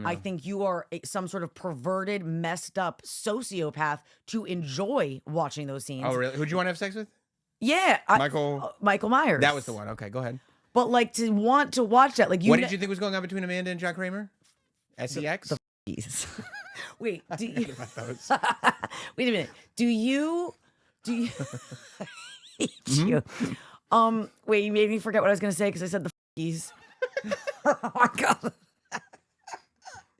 I think you are some sort of perverted, messed up sociopath to enjoy watching those scenes. Oh, really? Who'd you want to have sex with? Yeah. Michael Myers. That was the one. Okay, go ahead. But like to want to watch that, like what did you think was going on between Amanda and John Kramer? SEX? Wait, do you... Wait a minute. Do you... I hate you. Wait, you made me forget what I was going to say because I said the f***ies. Oh my God.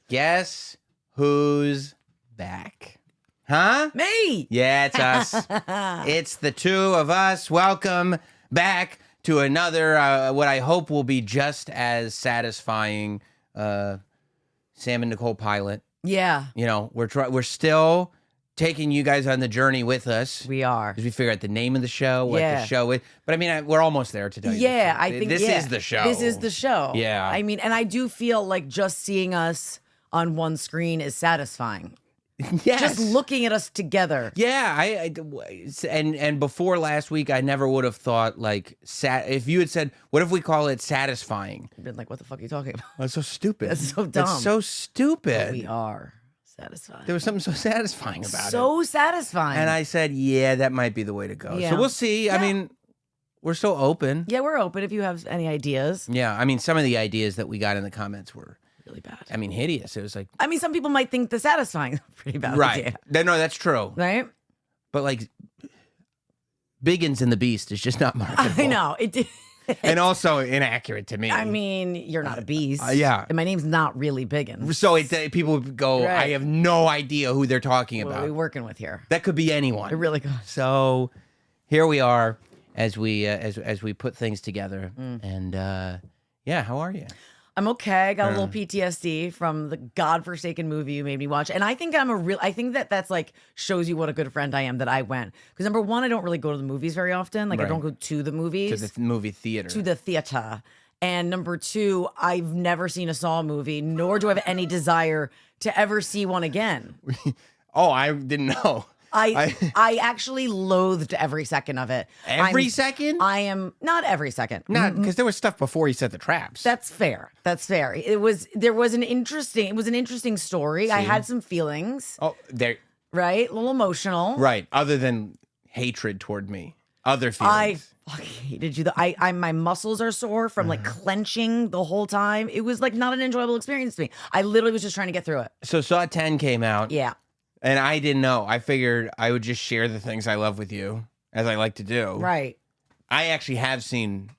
Guess who's back? Huh? Me. Yeah, it's us. It's the two of us. Welcome back to another, what I hope will be just as satisfying Sam and Nicole pilot. Yeah. You know, we're still taking you guys on the journey with us. We are. Because we figure out the name of the show, what the show is. But I mean, we're almost there to tell you. Yeah, I think this is the show. This is the show. Yeah. I mean, and I do feel like just seeing us on one screen is satisfying. Yes. Just looking at us together. Yeah, and before last week, I never would have thought like if you had said, "What if we call it satisfying?" I've been like, "What the fuck are you talking about?" That's so stupid. That's so dumb. That's so stupid. But we are satisfying. There was something so satisfying about it. So satisfying. And I said, "Yeah, that might be the way to go." Yeah. So we'll see. Yeah. I mean, we're still open. Yeah, we're open if you have any ideas. Yeah, I mean, some of the ideas that we got in the comments were really bad. I mean, hideous. It was like, I mean, some people might think the satisfying is pretty bad. Right. Idea. No, that's true. Right. But like, Biggins and the Beast is just not marketable. I know it did. And also inaccurate to me. I mean, you're not a beast. Yeah. And my name's not really Biggins. So people go, Right. I have no idea who they're talking What about. are we working with here? That could be anyone. It really could. So here we are as we as we put things together. And yeah, how are you? I'm okay. I got a little PTSD from the godforsaken movie you made me watch. And I think I think that's like shows you what a good friend I am that I went. Because number one, I don't really go to the movies very often. Like I don't go to the movies. To the movie theater. To the theater. And number two, I've never seen a Saw movie, nor do I have any desire to ever see one again. Oh, I didn't know. I actually loathed every second of it. Every second? I am not every second. Not because there was stuff before he set the traps. That's fair. That's fair. It was an interesting story. I had some feelings. Oh, there. Right? A little emotional. Right. Other than hatred toward me. Other feelings. I fucking hated you. My muscles are sore from like clenching the whole time. It was like not an enjoyable experience to me. I literally was just trying to get through it. So Saw 10 came out. Yeah. And I didn't know. I figured I would just share the things I love with you, as I like to do. Right. I actually have seen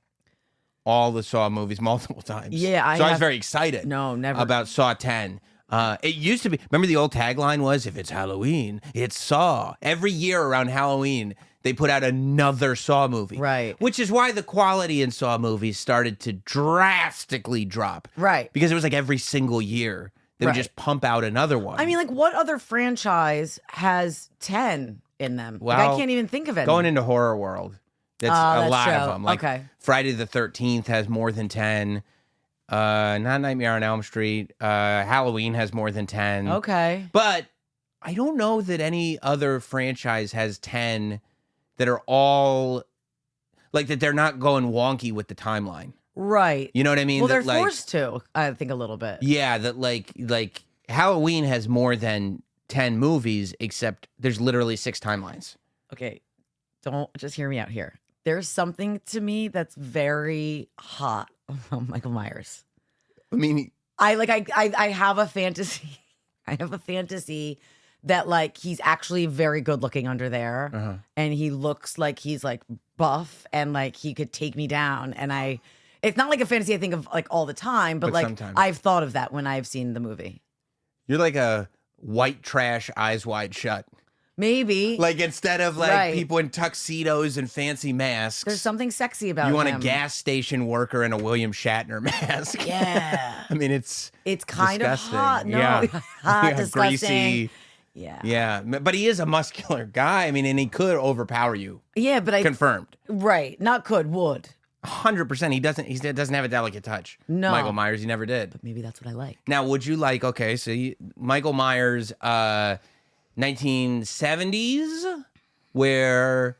all the Saw movies multiple times. Yeah, I was very excited. No, never. About Saw 10. It used to be, remember the old tagline was, if it's Halloween, it's Saw. Every year around Halloween, they put out another Saw movie. Right. Which is why the quality in Saw movies started to drastically drop. Right. Because it was like every single year. They would just pump out another one. I mean, like, what other franchise has 10 in them? Well, like, I can't even think of it. Going into horror world, that's a lot of them. Like, Friday the 13th has more than 10. Not Nightmare on Elm Street. Halloween has more than 10. Okay. But I don't know that any other franchise has 10 that are all, like, that they're not going wonky with the timeline. Right. You know what I mean? Well, that, they're forced to, I think, a little bit. Yeah, that like Halloween has more than 10 movies, except there's literally 6 timelines. Okay, don't just hear me out here. There's something to me that's very hot about Michael Myers. I mean, I have a fantasy. I have a fantasy that like he's actually very good looking under there, and he looks like he's like buff and like he could take me down, and it's not like a fantasy I think of like all the time, but like sometimes. I've thought of that when I've seen the movie. You're like a white trash, eyes wide shut. Maybe. Like instead of like people in tuxedos and fancy masks. There's something sexy about him. You want him. a gas station worker in a William Shatner mask. Yeah. I mean, it's kind disgusting. of hot. No, yeah. hot, disgusting. Greasy. Yeah. Yeah. But he is a muscular guy. I mean, and he could overpower you. Yeah, but Confirmed. Right. Not could, would. 100%. He doesn't have a delicate touch. No. Michael Myers, he never did. But maybe that's what I like. Now, would you like, okay, so Michael Myers, 1970s, where,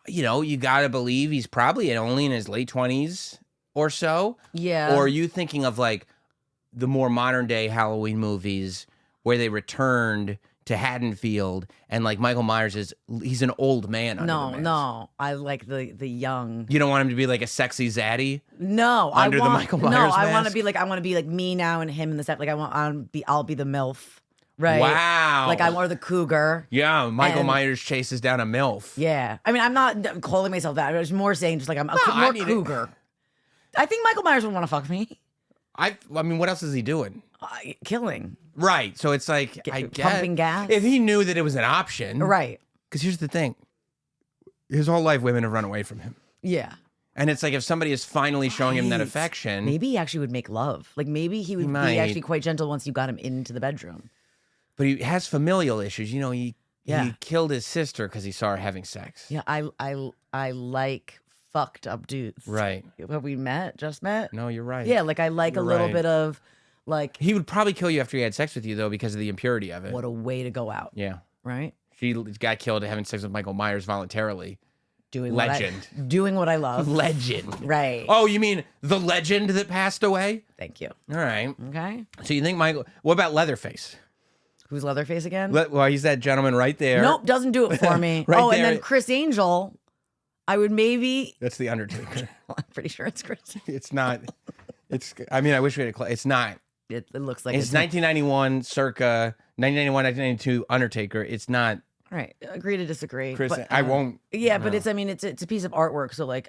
you know, you got to believe he's probably only in his late 20s or so? Yeah. Or are you thinking of like the more modern day Halloween movies where they returned to Haddonfield and like Michael Myers he's an old man under the mask. No. I like the young. You don't want him to be like a sexy zaddy? No, Under the Michael Myers mask? I want to be like me now and him in the set. Like I'll be the MILF. Right. Wow. Like I want the cougar. Yeah, Michael Myers chases down a MILF. Yeah. I mean, I'm not calling myself that. I was more saying just like I'm cougar. I think Michael Myers would want to fuck me. I mean, what else is he doing? Killing. Right. So it's like, I guess. Pumping gas. If he knew that it was an option. Right. Because here's the thing. His whole life, women have run away from him. Yeah. And it's like if somebody is finally showing him that affection. Maybe he actually would make love. Like maybe he would be actually quite gentle once you got him into the bedroom. But he has familial issues. You know, he killed his sister because he saw her having sex. Yeah, I like fucked up dudes. Right. Have we just met? No, you're right. Yeah, like I like a little bit of like. He would probably kill you after he had sex with you, though, because of the impurity of it. What a way to go out. Yeah. Right? She got killed having sex with Michael Myers voluntarily. Doing what I love. Legend. Right. Oh, you mean the legend that passed away? Thank you. All right. Okay. So you think Michael... What about Leatherface? Who's Leatherface again? Well, he's that gentleman right there. Nope, doesn't do it for me. Right and there. then Chris Angel, I would maybe... That's the Undertaker. I'm pretty sure it's Chris. It's not... I mean, I wish we had It's not. It looks like it's 1991, circa 1991, 1992 Undertaker. It's not... All right, agree to disagree. Chris, but, I won't... Yeah, no. but it's a piece of artwork, so like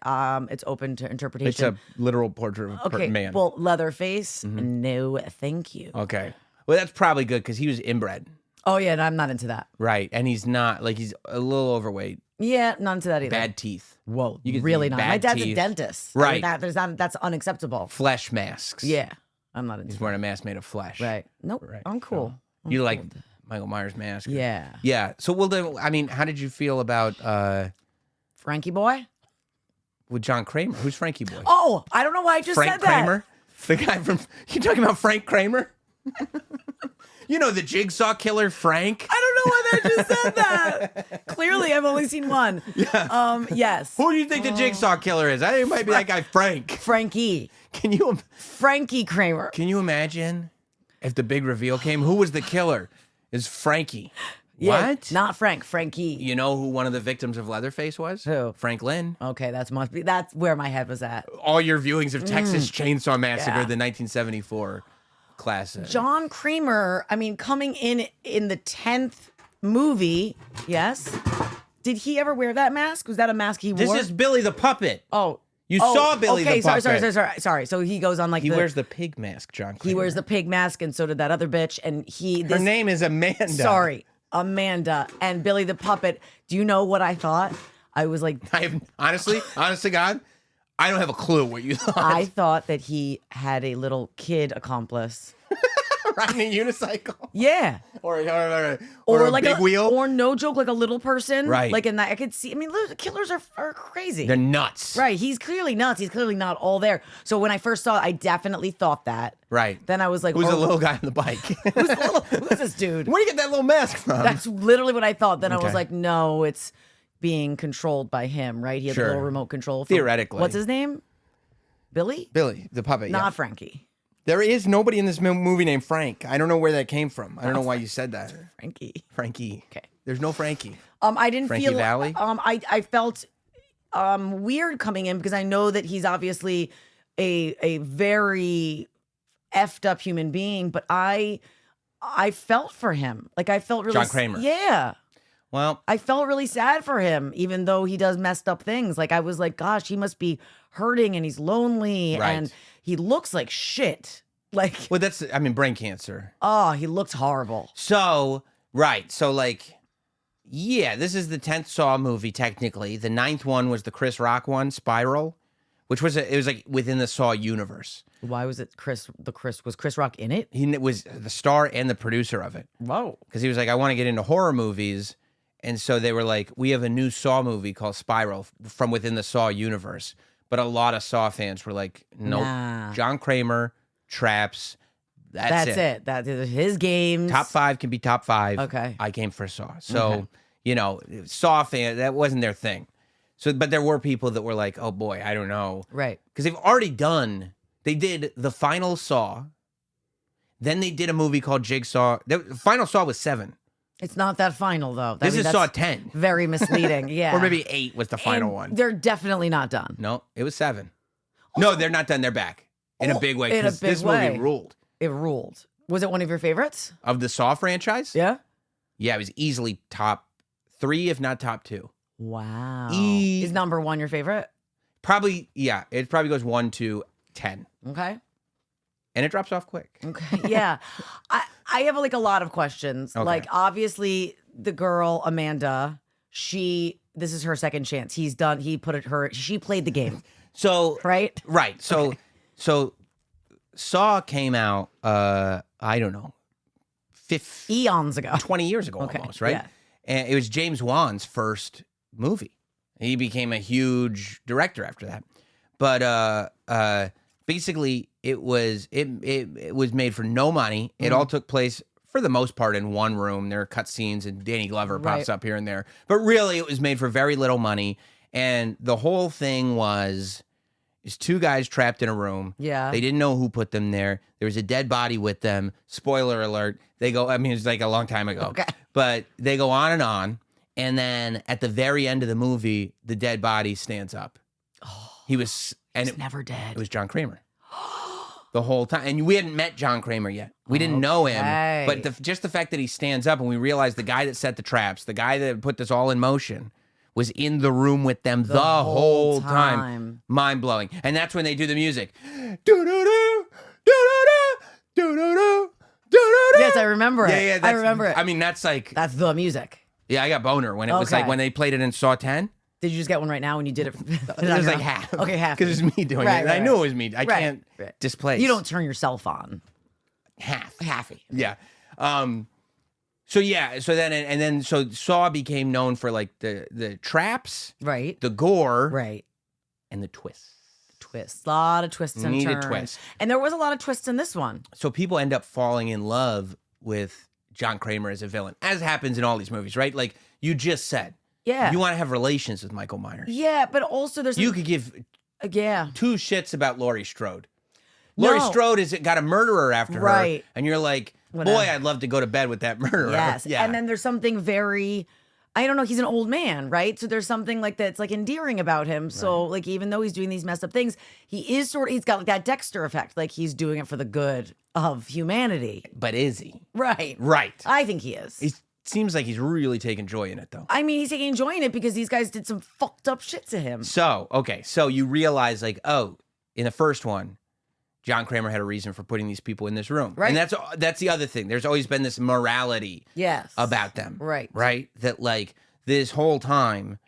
it's open to interpretation. It's a literal portrait of a man. Well, Leatherface, no thank you. Okay. Well, that's probably good because he was inbred. Oh yeah, no, I'm not into that. Right, and he's not, like, he's a little overweight. Yeah, not into that either. Bad teeth. Whoa, You could really see not. bad My dad's teeth. a dentist. Right. I mean, that's unacceptable. Flesh masks. Yeah, I'm not into He's that. wearing a mask made of flesh. Right. Nope, Right. I'm cool. I'm You cool like with that. Michael Myers mask? Yeah. Yeah. So, well, then, I mean, how did you feel about Frankie Boy? with John Kramer? Who's Frankie Boy? Oh, I don't know why I just Frank said that. Kramer? The guy from... You talking about Frank Kramer? You know, the Jigsaw Killer, Frank? I don't know why I just said that. Clearly, I've only seen one. Yeah. Yes. Who do you think the Jigsaw Killer is? I think it might be that guy, Frank. Frankie. Frankie Kramer. Can you imagine if the big reveal came? Who was the killer? Is Frankie. Yeah, What? not Frank. Frankie. You know who one of the victims of Leatherface was? Who? Franklin. Okay, that's where my head was at. All your viewings of Texas Chainsaw Massacre, Yeah. the 1974 classic. John Kramer, I mean, coming in the 10th movie, yes. Did he ever wear that mask? Was that a mask he wore? This is Billy the Puppet. Oh. You saw Billy the Puppet. Okay, sorry. So he goes on like He wears the pig mask, John Kramer. He wears the pig mask, and so did that other bitch. And Her name is Amanda. Sorry, Amanda. And Billy the Puppet. Do you know what I thought? I was like... I have, honest to God, I don't have a clue what you thought. I thought that he had a little kid accomplice. Riding a unicycle. Yeah. Or a like big wheel. Or no joke, like a little person. Right. Like in that, I could see, I mean, the killers are crazy. They're nuts. Right. He's clearly nuts. He's clearly not all there. So when I first saw it, I definitely thought that. Right. Then I was like, Who's the little guy on the bike? who's this dude? Where do you get that little mask from? That's literally what I thought. Then I Okay. was like, no, it's being controlled by him, right? He has a Sure. little remote control. Theoretically. What's his name? Billy? Billy, the puppet. Not yeah. Frankie. There is nobody in this movie named Frank. I don't know where that came from. I don't know why you said that. Frankie. Okay. There's no Frankie. I didn't Frankie feel Valli? I felt weird coming in because I know that he's obviously a very effed up human being, but I felt for him. Like I felt really John Kramer. Yeah. Well, I felt really sad for him, even though he does messed up things. Like I was like, gosh, he must be hurting and he's lonely Right. and he looks like shit. Like, well, brain cancer. oh, he looks horrible. So, right. So, like, yeah, this is the 10th Saw movie, technically. The 9th one was the Chris Rock one, Spiral, which was, it was like within the Saw universe. Why was it was Chris Rock in it? He was the star and the producer of it. Whoa. Because he was like, I want to get into horror movies. And so they were like, we have a new Saw movie called Spiral from within the Saw universe. But a lot of Saw fans were like, nope. Nah. John Kramer, Traps, that's it. That is his games. Top 5 can be top 5. Okay. I came for Saw. So, you know, Saw fan, that wasn't their thing. So, but there were people that were like, oh boy, I don't know. Right. Because they did the final Saw Then they did a movie called Jigsaw. The final Saw was 7. It's not that final though. This is that's Saw 10. Very misleading. Yeah. Or maybe 8 was the final one. They're definitely not done. No, it was 7. No, they're not done. They're back in a big way. In a Because big this way. movie ruled. It ruled. Was it one of your favorites? Of the Saw franchise? Yeah. Yeah, it was easily top 3, if not top 2. Wow. E- Is number 1 your favorite? Probably, yeah. It probably goes 1 to 10. Okay. And it drops off quick. Okay. Yeah. I have like a lot of questions. Okay. Like obviously the girl, Amanda, this is her second chance. She played the game. So Right? Right. So Saw came out I don't know, Eons ago. 20 years ago Okay, almost, right? yeah. And it was James Wan's first movie. He became a huge director after that. But basically it was made for no money. It all took place for the most part in one room. There are cut scenes and Danny Glover pops up here and there. But really it was made for very little money. And the whole thing was 2 guys trapped in a room. Yeah. They didn't know who put them there. There was a dead body with them. Spoiler alert. It was like a long time ago. Okay. But they go on. And then at the very end of the movie, the dead body stands up. Oh, He's never dead. It was John Kramer. The whole time. And we hadn't met John Kramer yet. We didn't know him. But just the fact that he stands up and we realize the guy that set the traps, the guy that put this all in motion, was in the room with them the whole time. Mind-blowing. And that's when they do the music. Do-do-do, do-do-do, do-do-do, do-do-do. Yes, I remember it. Yeah, I remember it. I mean, that's like... That's the music. Yeah, I got boner when it was like when they played it in Saw 10. Did you just get one right now when you did it? It was like half. Okay, half. Because it's me doing it. Right, I knew it was me. I can't displace. You don't turn yourself on. Halfy. Yeah. So Saw became known for like the traps, Right. the gore, Right. and the twists. Twists. A lot of twists and Need a turns. twist. And there was a lot of twists in this one. So people end up falling in love with John Kramer as a villain, as happens in all these movies, right? Like you just said. Yeah. You want to have relations with Michael Myers. Yeah, but also there's You could give yeah. 2 shits about Laurie Strode. Laurie Strode has got a murderer after her. Right. And you're like, Whatever. boy, I'd love to go to bed with that murderer. Yes. Yeah. And then there's something very, I don't know, he's an old man, right? So there's something like that's like endearing about him. So like even though he's doing these messed up things, he's got like that Dexter effect. Like he's doing it for the good of humanity. But is he? Right. Right. I think he is. He seems like he's really taking joy in it, though. I mean, he's taking joy in it because these guys did some fucked up shit to him. So you realize, like, oh, in the first one, John Kramer had a reason for putting these people in this room. Right. And that's the other thing. There's always been this morality about them. Right. Right? That, like, this whole time,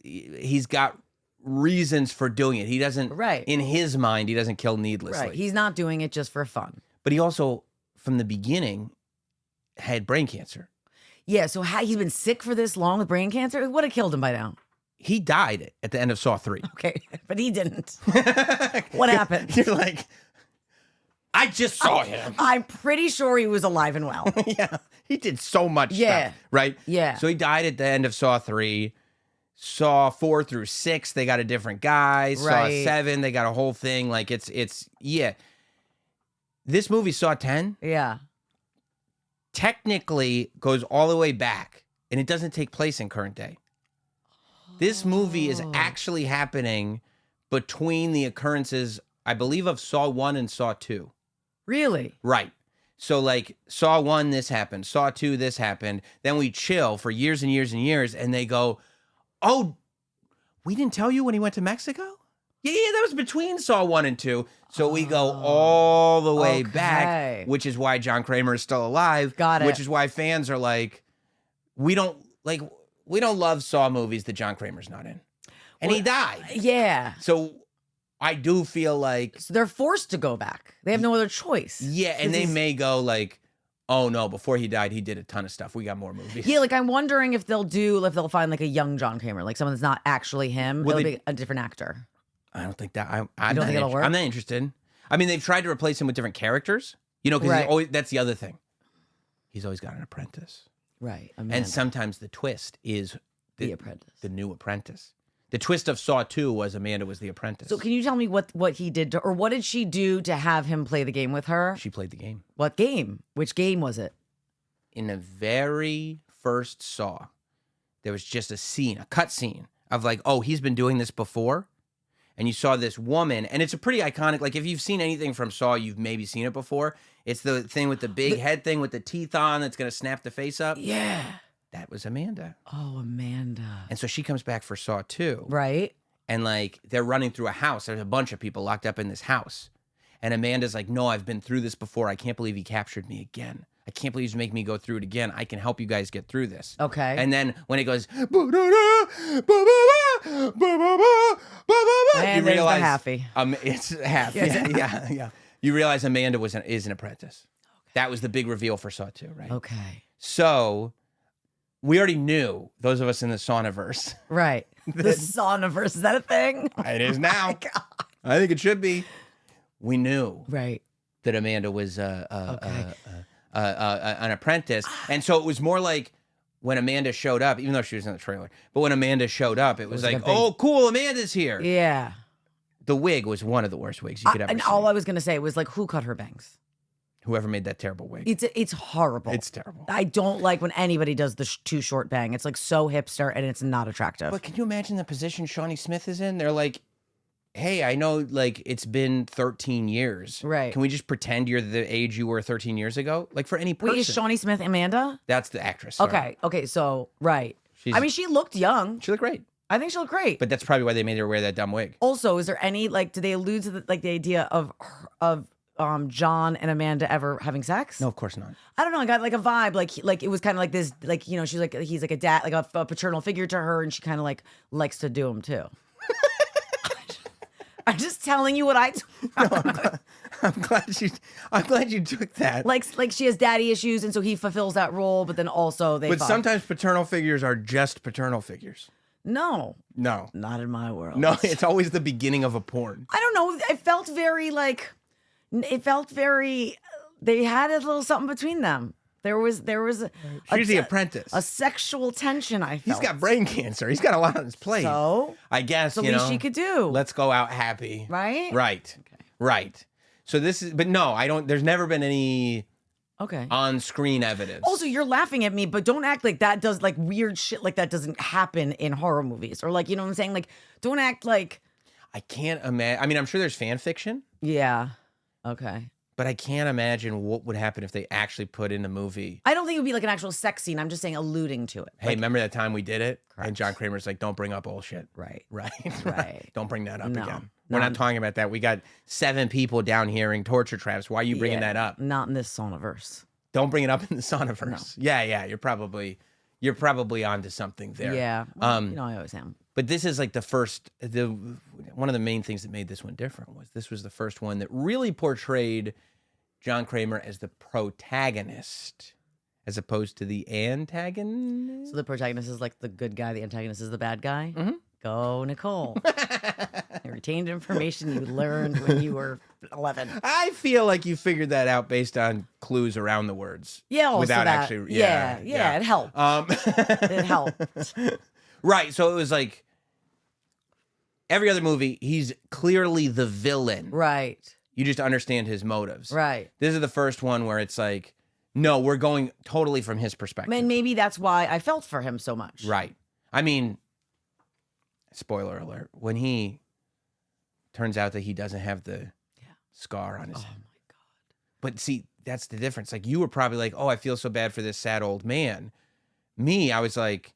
he's got reasons for doing it. He doesn't, in his mind, he doesn't kill needlessly. Right. He's not doing it just for fun. But he also, from the beginning, had brain cancer. Yeah, so he's been sick for this long with brain cancer? It would have killed him by now. He died at the end of Saw 3. Okay, but he didn't. What happened? You're like, I just saw him. I'm pretty sure he was alive and well. Yeah, he did so much stuff, right? Yeah. So he died at the end of Saw 3. Saw 4 through 6, they got a different guy. Saw 7, they got a whole thing. Like, it's This movie, Saw 10, technically goes all the way back, and it doesn't take place in current day. This movie is actually happening between the occurrences, I believe, of Saw 1 and Saw 2. Really? Right. So, like, Saw 1, this happened. Saw 2, this happened. Then we chill for years and years and years, and they go, oh, we didn't tell you when he went to Mexico? Yeah, that was between Saw 1 and 2. So we go all the way back, which is why John Kramer is still alive. Got it. Which is why fans are like, we don't love Saw movies that John Kramer's not in. And he died. Yeah. So I do feel like... So they're forced to go back. They have no other choice. Yeah, and they may go like, oh no, before he died, he did a ton of stuff. We got more movies. Yeah, like I'm wondering if they'll find like a young John Kramer, like someone that's not actually him. It'll be a different actor. I don't think that. I don't think it'll work. I'm not interested. I mean, they've tried to replace him with different characters. You know, because that's the other thing. He's always got an apprentice. Right. And sometimes the twist is the apprentice. The new apprentice. The twist of Saw 2 was Amanda was the apprentice. So can you tell me what he did to, or what did she do to have him play the game with her? She played the game. What game? Which game was it? In the very first Saw, there was just a cut scene of like, oh, he's been doing this before. And you saw this woman, and it's a pretty iconic, like if you've seen anything from Saw, you've maybe seen it before. It's the thing with the big head thing with the teeth on that's going to snap the face up. Yeah. That was Amanda. Oh, Amanda. And so she comes back for Saw 2. Right. And like they're running through a house. There's a bunch of people locked up in this house. And Amanda's like, no, I've been through this before. I can't believe he captured me again. I can't believe he's making me go through it again. I can help you guys get through this. Okay. And then when it goes, And you there's realize the halfie. It's half. Yeah. You realize Amanda is an apprentice. Okay. That was the big reveal for Saw 2, right? Okay. So we already knew, those of us in the Saunaverse. Right. The Saunaverse, is that a thing? It is now. Oh my God. I think it should be. We knew Right. that Amanda was an apprentice. And so it was more like when Amanda showed up, even though she was in the trailer, but when Amanda showed up, it was like, oh, cool, Amanda's here. Yeah. The wig was one of the worst wigs you could ever And see. all I was going to say was like, who cut her bangs? Whoever made that terrible wig. It's horrible. It's terrible. I don't like when anybody does the too short bang. It's like so hipster and it's not attractive. But can you imagine the position Shawnee Smith is in? They're like, hey, I know like it's been 13 years. Right. Can we just pretend you're the age you were 13 years ago? Like for any person. Wait, is Shawnee Smith Amanda? That's the actress. Sorry. Okay, so, right. I mean, she looked young. She looked great. I think she looked great. But that's probably why they made her wear that dumb wig. Also, is there any, like, do they allude to the idea of John and Amanda ever having sex? No, of course not. I don't know. I got like a vibe, like it was kind of like this, like, you know, she's like, he's like a dad, like a paternal figure to her, and she kind of like likes to do him too. I'm just telling you what I'm glad you took that. like she has daddy issues, and so he fulfills that role, but then also they. But fuck. sometimes paternal figures are just paternal figures. No, No, not in my world. no, it's always the beginning of a porn. I don't know. It felt very like. It felt very. They had a little something between them. There was. She's the apprentice. A sexual tension. I felt. He's got brain cancer. He's got a lot on his plate. So I guess the least she could do. Let's go out happy. Right. Right. Okay. Right. So this is, but no, I don't. There's never been any Okay. on-screen evidence. Also, you're laughing at me, but don't act like that does like weird shit like that doesn't happen in horror movies, or like, you know what I'm saying? Like, don't act like. I can't imagine. I mean, I'm sure there's fan fiction. Yeah. Okay. But I can't imagine what would happen if they actually put in the movie. I don't think it would be like an actual sex scene. I'm just saying alluding to it. Hey, Like, remember that time we did it? Correct. And John Kramer's like, don't bring up old shit. right. Right. Right. Don't bring that up No. again. We're not talking about that. We got 7 people down here in torture traps. Why are you bringing Yeah, that up? Not in this Saunaverse. Don't bring it up in the Saunaverse. No. Yeah. You're probably onto something there. Yeah. Well, you know, I always am. But this is like one of the main things that made this one different was this was the first one that really portrayed John Kramer as the protagonist as opposed to the antagonist. So the protagonist is like the good guy, the antagonist is the bad guy. Mm-hmm. Go, Nicole. You retained information you learned when you were 11. I feel like you figured that out based on clues around the words. Yeah, also without that. actually. Yeah, it helped. It helped. Right. So it was like every other movie, he's clearly the villain. Right. You just understand his motives. Right. This is the first one where it's like, no, we're going totally from his perspective. And maybe that's why I felt for him so much. Right. I mean, spoiler alert, when he turns out that he doesn't have the scar on his head. Oh my God. But see, that's the difference. Like you were probably like, oh, I feel so bad for this sad old man. Me, I was like,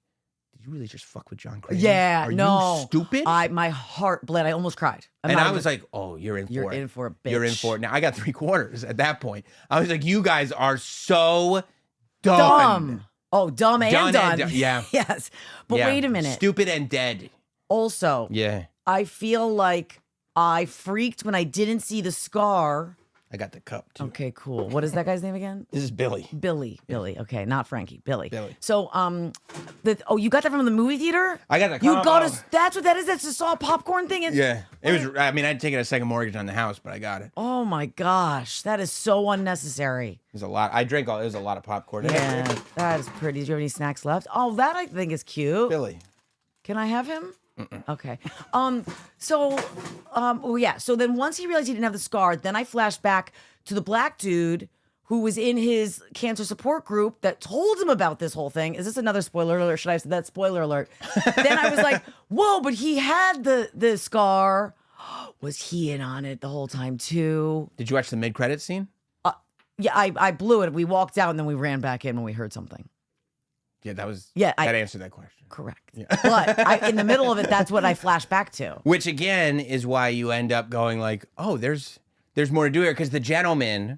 did you really just fuck with John Kramer? Yeah, Are no. you stupid? My heart bled. I almost cried. I was like, oh, you're in for it. You're in for a bitch. You're in for it. Now, I got 3/4 at that point. I was like, you guys are so dumb. Oh, dumb and done. Yeah. Yes. But Yeah. wait a minute. Stupid and dead. Also, Yeah. I feel like I freaked when I didn't see the scar. I got the cup, too. Okay, cool. What is that guy's name again? This is Billy. Billy. Okay, not Frankie. Billy. Billy. So, you got that from the movie theater? I got the You cup. got us. That's what that is. That's just a popcorn thing. Yeah. It was, I mean, I'd taken a second mortgage on the house, but I got it. Oh my gosh, that is so unnecessary. There's a lot. There's a lot of popcorn. Yeah, that is pretty. Do you have any snacks left? Oh, that I think is cute. Billy. Can I have him? Okay. So then once he realized he didn't have the scar, then I flashed back to the black dude who was in his cancer support group that told him about this whole thing. Is this another spoiler alert? Should I have said that? Spoiler alert. Then I was like, whoa, but he had the scar. Was he in on it the whole time too? Did you watch the mid-credit scene? Yeah, I blew it. We walked out and then we ran back in when we heard something. Yeah, that answered that question. Correct. Yeah. But in the middle of it, that's what I flashed back to. Which again is why you end up going like, oh, there's more to do here, because the gentleman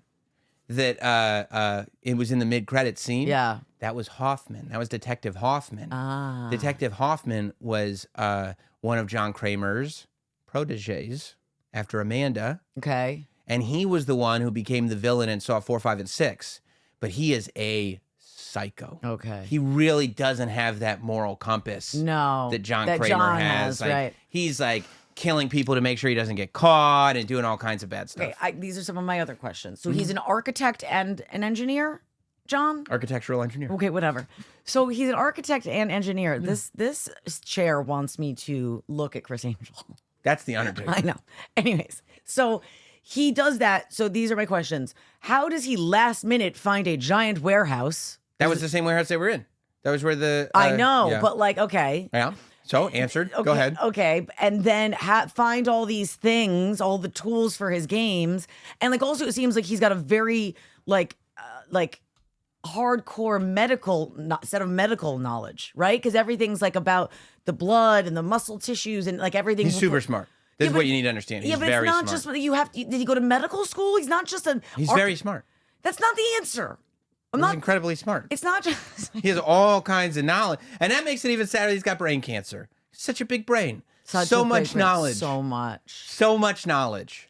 that it was in the mid-credit scene. Yeah. That was Hoffman. That was Detective Hoffman. Ah. Detective Hoffman was one of John Kramer's proteges after Amanda. Okay. And he was the one who became the villain in Saw 4, 5, and 6. But he is a psycho. Okay. He really doesn't have that moral compass that John Kramer has. Like, right. He's like killing people to make sure he doesn't get caught and doing all kinds of bad stuff. Okay, these are some of my other questions. So he's an architect and an engineer, John? Architectural engineer. Okay, whatever. So he's an architect and engineer. This chair wants me to look at Chris Angel. That's the Undertaker. I know. Anyways, so he does that. So these are my questions. How does he last minute find a giant warehouse? That was the same warehouse they were in. That was where the... I know, yeah. but like, okay. Yeah. So, answered. Okay, Go ahead. Okay. And then find all these things, all the tools for his games. And like, also it seems like he's got a very like hardcore set of medical knowledge, right? Because everything's like about the blood and the muscle tissues and like everything. He's super smart. This is what you need to understand. He's very smart. It's not just did he go to medical school? He's not just He's very smart. That's not the answer. He's incredibly smart. It's not just... He has all kinds of knowledge. And that makes it even sadder. He's got brain cancer. Such a big brain. So much knowledge. So much. So much knowledge.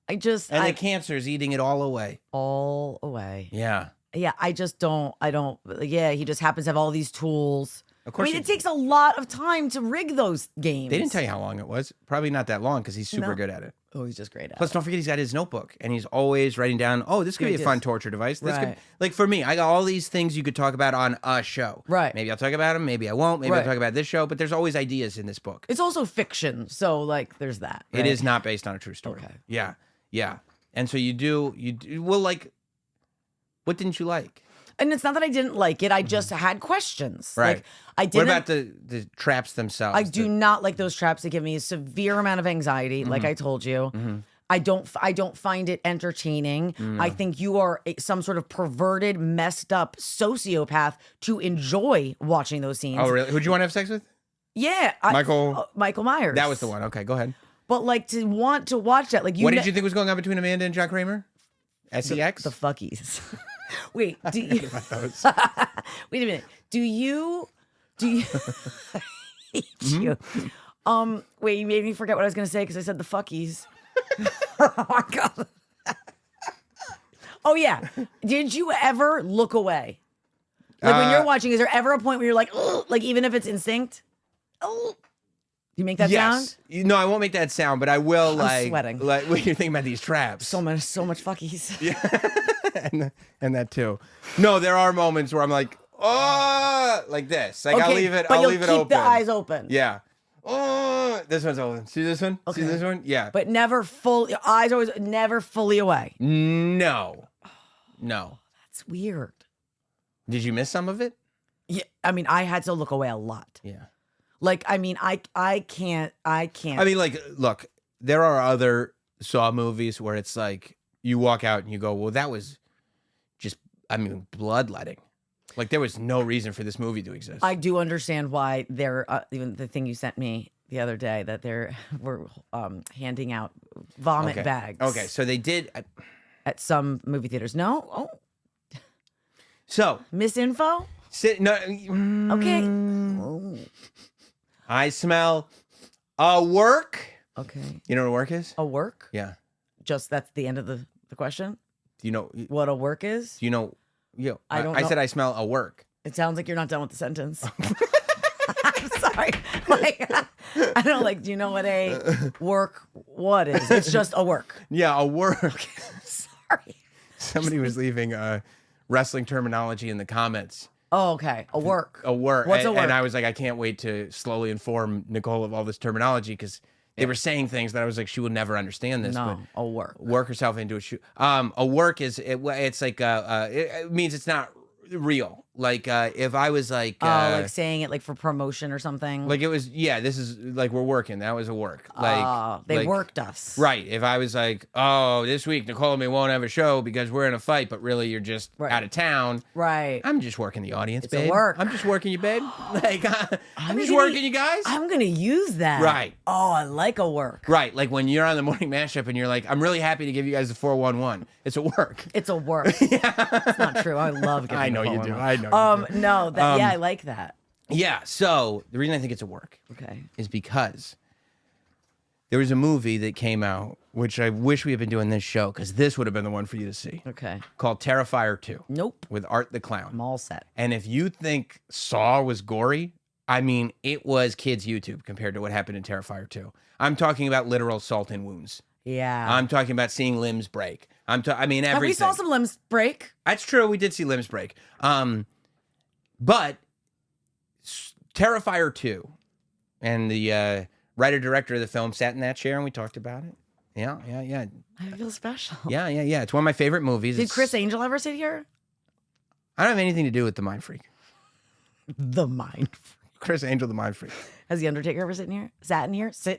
And the cancer is eating it all away. All away. Yeah. Yeah, he just happens to have all these tools. Of course. It takes a lot of time to rig those games. They didn't tell you how long it was. Probably not that long because he's super good at it. Oh, he's just great at it. Plus, don't forget he's got his notebook and he's always writing down, oh, this could be a fun torture device. This could, like for me, I got all these things you could talk about on a show. Right. Maybe I'll talk about them. Maybe I won't. Maybe I'll talk about this show. But there's always ideas in this book. It's also fiction. So like there's that. Right? It is not based on a true story. Okay. Yeah. Yeah. And so you do, well, like, what didn't you like? And it's not that I didn't like it. I just had questions. Right. Like, I didn't. What about the traps themselves? I do not like those traps. They give me a severe amount of anxiety, like I told you. I don't find it entertaining. I think you are some sort of perverted, messed up sociopath to enjoy watching those scenes. Oh, really? Who'd you want to have sex with? Yeah. Michael Myers. That was the one. Okay, go ahead. But like to want to watch that, like what did you think was going on between Amanda and John Kramer? SEX? The fuckies. Wait, do you... Wait a minute. Do you... I hate you. Wait, you made me forget what I was going to say because I said the fuckies. Oh, my God. Oh, yeah. Did you ever look away? Like, when you're watching, is there ever a point where you're like, ugh, like, even if it's instinct? Oh. Do you make that sound? No, I won't make that sound, but I will, I'm sweating. Like, when you're thinking about these traps. So much fuckies. Yeah. and that too. No, there are moments where I'm like, oh, like this. Like, I'll leave it open. Keep the eyes open. Yeah. Oh, this one's open. See this one? Okay. See this one? Yeah. But never full, eyes always never fully away. No. That's weird. Did you miss some of it? Yeah. I mean, I had to look away a lot. Yeah. Like, I mean, I can't. I mean, like, look, there are other Saw movies where it's like you walk out and you go, well, that was just, I mean, bloodletting. Like, there was no reason for this movie to exist. I do understand why even the thing you sent me the other day, that were handing out vomit bags. Okay, so they did. At some movie theaters. No? Oh. So. Misinfo? No. Okay. Oh. I smell a work. Okay. You know what a work is? A work? Yeah. Just that's the end of the question? Do you know what a work is? Do you know? I don't know. I said I smell a work. It sounds like you're not done with the sentence. I'm sorry. Like, I don't like, do you know what a work what is? It's just a work. Yeah, a work. Sorry. Somebody was leaving wrestling terminology in the comments. Oh, okay. A work. A work. What's a work? And I was like, I can't wait to slowly inform Nicole of all this terminology because they were saying things that I was like, she will never understand this. No, a work. Work herself into a shoe. A work is it's like it means it's not real. Like if I was like like saying it like for promotion or something. like it was this is like we're working. That was a work. Like they like, worked us. Right. If I was like, oh, this week Nicole and me won't have a show because we're in a fight, but really you're just out of town. Right. I'm just working the audience, It's babe. a work. I'm just working you, babe. Like I'm just working you guys. I'm gonna use that. Right. Oh, I like a work. Right. Like when you're on the morning mashup and you're like, I'm really happy to give you guys the 411. It's a work. It's a work. It's not true. I love giving I know the you do. 411. I know you do. No, that I like that. Yeah. So the reason I think it's a work is because there was a movie that came out, which I wish we had been doing this show because this would have been the one for you to see. Okay. Called Terrifier 2. Nope. With Art the Clown. I'm all set. And if you think Saw was gory, I mean, it was kids' YouTube compared to what happened in Terrifier 2. I'm talking about literal salt and wounds. Yeah. I'm talking about seeing limbs break. I mean, everything. And we saw some limbs break. That's true. We did see limbs break. But Terrifier 2 and the writer-director of the film sat in that chair and we talked about it. Yeah. I feel special. Yeah. It's one of my favorite movies. Did Chris Angel ever sit here? I don't have anything to do with the Mind Freak. The Mind Freak. Chris Angel, the Mind Freak. Has the Undertaker ever sat in here?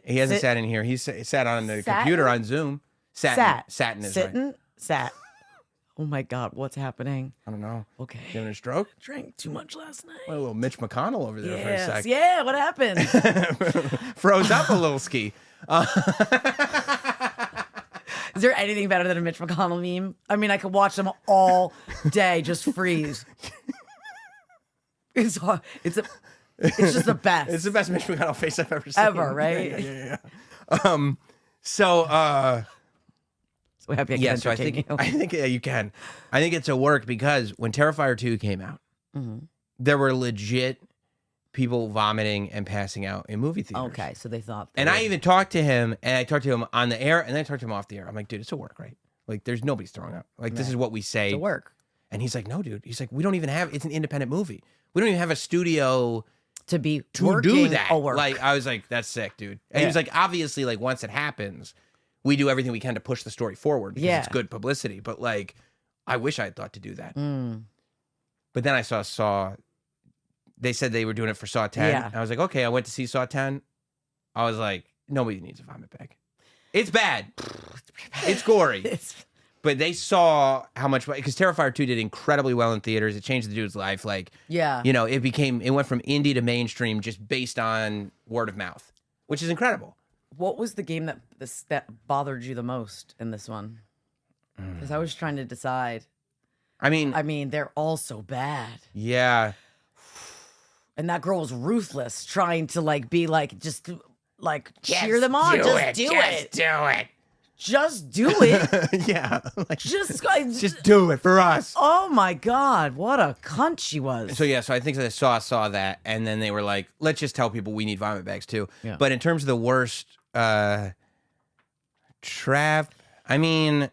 He hasn't sat in here. He sat on the computer on Zoom. Sat in his right. Sat. Oh my God, what's happening? I don't know. Okay. You having a stroke? Drank too much last night. Well, a little Mitch McConnell over there for a sec. Yeah, what happened? Froze up a little ski. Is there anything better than a Mitch McConnell meme? I mean, I could watch them all day, just freeze. It's just the best. It's the best Mitch McConnell face I've ever seen. Ever, right? Yeah. So happy I can entertain you. I think you can. I think it's a work because when Terrifier 2 came out, there were legit people vomiting and passing out in movie theaters. Okay, so they thought. I even talked to him, and I talked to him on the air, and then I talked to him off the air. I'm like, dude, it's a work, right? Like, there's nobody's throwing up. Like, this is what we say. It's a work. And he's like, no, dude. He's like, we don't even have. It's an independent movie. We don't even have a studio to do that. A work. Like, I was like, that's sick, dude. And he was like, obviously, like once it happens, we do everything we can to push the story forward because it's good publicity. But like, I wish I had thought to do that. But then I saw. They said they were doing it for Saw 10. Yeah. I was like, okay. I went to see Saw 10. I was like, nobody needs a vomit bag. It's bad. It's gory. But they saw how much, because Terrifier 2 did incredibly well in theaters. It changed the dude's life. Like, you know, it went from indie to mainstream just based on word of mouth, which is incredible. What was the game that bothered you the most in this one? Because I was trying to decide. I mean, they're all so bad. Yeah. And that girl was ruthless, trying to like be like, just like cheer them on. Just do it. Just do it. Yeah. Like, just do it for us. Oh my God, what a cunt she was. So I think that saw that, and then they were like, let's just tell people we need vomit bags too. Yeah. But in terms of the worst trap, I mean,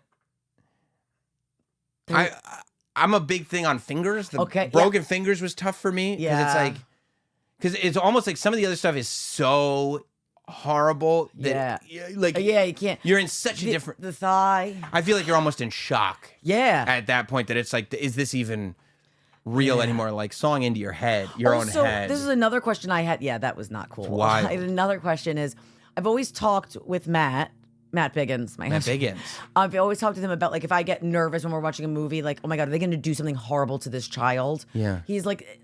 I'm a big thing on fingers. The broken fingers was tough for me because it's like, because it's almost like some of the other stuff is so horrible that you can't. You're in such a different the thigh. I feel like you're almost in shock. Yeah. At that point, that it's like, is this even real anymore? Like sawing into your head, your own head. This is another question I had. Yeah, that was not cool. Why? I had another question is, I've always talked with Matt Biggins, my husband. Biggins. I've always talked to them about like if I get nervous when we're watching a movie, like, oh my God, are they going to do something horrible to this child? Yeah. He's like,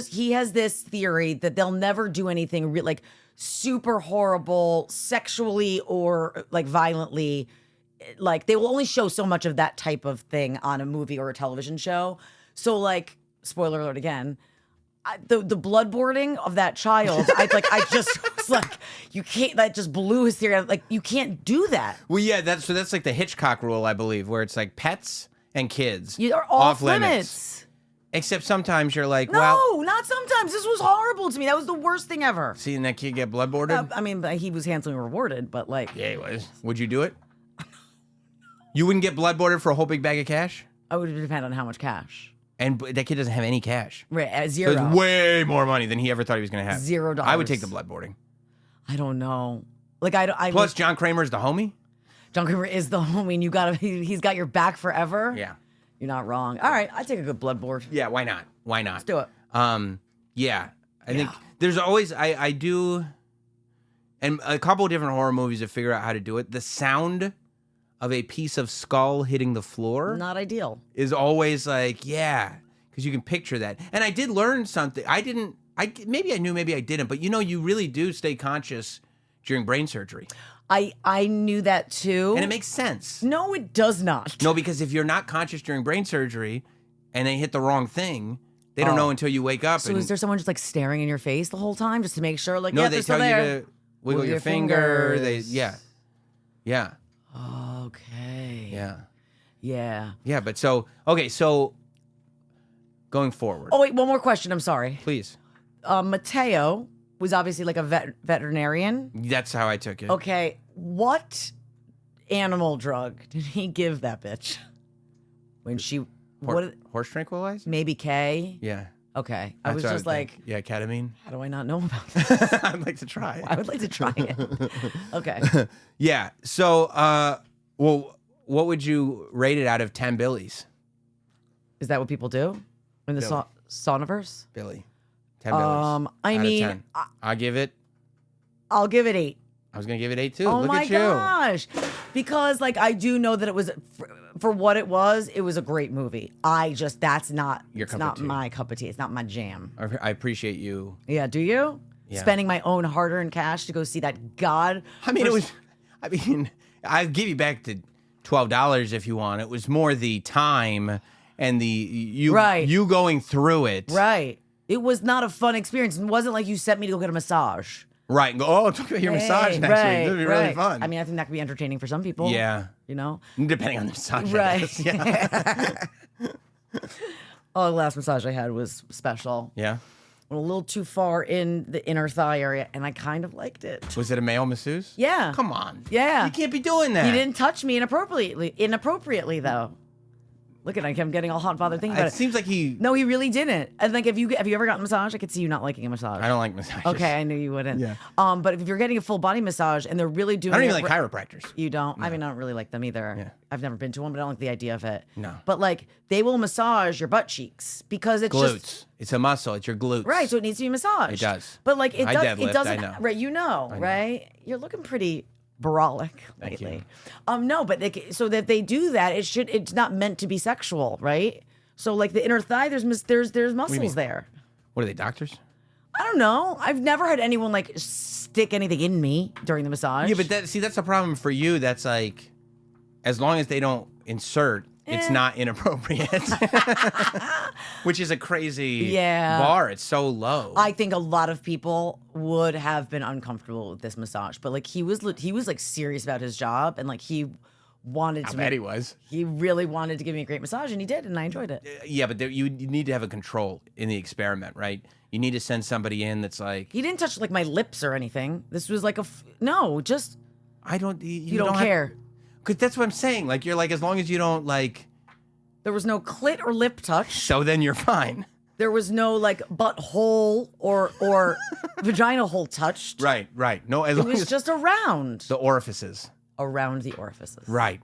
he has this theory that they'll never do anything like super horrible sexually or like violently. Like they will only show so much of that type of thing on a movie or a television show. So like, spoiler alert again. The bloodboarding of that child, I just was like, you can't. That just blew his theory. Like, you can't do that. Well, yeah, that's like the Hitchcock rule, I believe, where it's like pets and kids are off limits. Except sometimes you're like, no, not sometimes. This was horrible to me. That was the worst thing ever. Seeing that kid get bloodboarded. I mean, he was handsomely rewarded, but like, yeah, he was. Would you do it? You wouldn't get bloodboarded for a whole big bag of cash? I would depend on how much cash. And that kid doesn't have any cash. Right, at So zero. it's way more money than he ever thought he was going to have. $0. I would take the blood boarding. I don't know. Like I Plus, John Kramer's the homie. John Kramer is the homie, and he's got your back forever. Yeah. You're not wrong. All right, I take a good blood board. Yeah, why not? Why not? Let's do it. Yeah. I think there's always, I do, and a couple of different horror movies to figure out how to do it. The sound of a piece of skull hitting the floor Not ideal. is always like, yeah, because you can picture that. And I did learn something. Maybe I knew, maybe I didn't, but you really do stay conscious during brain surgery. I knew that too. And it makes sense. No, it does not. No, because if you're not conscious during brain surgery and they hit the wrong thing, they don't know until you wake up. So is there someone just like staring in your face the whole time just to make sure? Like, no, yeah, they they're still tell you there. to wiggle your finger. Yeah. Okay. Yeah. Yeah. Yeah, but so going forward. Oh wait, one more question. I'm sorry. Please. Mateo was obviously like a veterinarian. That's how I took it. Okay, what animal drug did he give that bitch when she Horse tranquilizer? maybe K? Yeah. Okay, I That's was what just would like, think. Yeah, ketamine. how do I not know about that? I'd like to try it. I would like to try it. Okay, Yeah. So, well, what would you rate it out of 10 Billies? is that what people do in the Billy. Saunaverse? Billy. 10 Billies. I out mean, of 10. I give it. I'll give it 8. I was gonna give it 8 too. Oh Look my at you. gosh. Because like I do know that it was for what it was a great movie. That's not Your it's cup of not tea. my cup of tea. It's not my jam. I appreciate you. Yeah, do you? Yeah. Spending my own hard-earned cash to go see that god. I'll give you back to $12 if you want. It was more the time and you going through it. Right. It was not a fun experience. It wasn't like you sent me to go get a massage. Right. And go, talk about your massage next week. That'd be really fun. I mean, I think that could be entertaining for some people. Yeah. You know? Depending on the massage. I Right. guess. Yeah. Oh, the last massage I had was special. Yeah. Went a little too far in the inner thigh area, and I kind of liked it. Was it a male masseuse? Yeah. Come on. Yeah. You can't be doing that. He didn't touch me inappropriately though. Look at I'm getting all hot and bothered thinking about It it. seems like he. No, he really didn't. And like, have you ever gotten a massage? I could see you not liking a massage. I don't like massages. Okay, I knew you wouldn't. Yeah. But if you're getting a full body massage and they're really doing, I don't even like chiropractors. You don't. I mean, I don't really like them either. Yeah. I've never been to one, but I don't like the idea of it. No. But like, they will massage your butt cheeks because it's Glutes. just It's a muscle. It's your glutes. right. So it needs to be massaged. It does. But like, it I does. deadlift, It doesn't. I know. Right. You know. Right. You're looking pretty brolic Thank you. lately. No, but so that they do that, it's not meant to be sexual, right? So like the inner thigh, there's muscles there. What are they, doctors? I don't know. I've never had anyone like stick anything in me during the massage. Yeah, but that's the problem for you. That's like, as long as they don't insert, it's not inappropriate. Which is a crazy bar. It's so low. I think a lot of people would have been uncomfortable with this massage, but like he was like serious about his job, and like he wanted to. I bet he was. He really wanted to give me a great massage, and he did, and I enjoyed it. Yeah, but you need to have a control in the experiment, right? You need to send somebody in that's like. He didn't touch like my lips or anything. This was like no, just. I don't. You don't care. Because that's what I'm saying. Like you're like, as long as you don't like. There was no clit or lip touch. So then you're fine. There was no like butthole or vagina hole touched. Right. No, as It long was as just around. the orifices. Around the orifices. Right.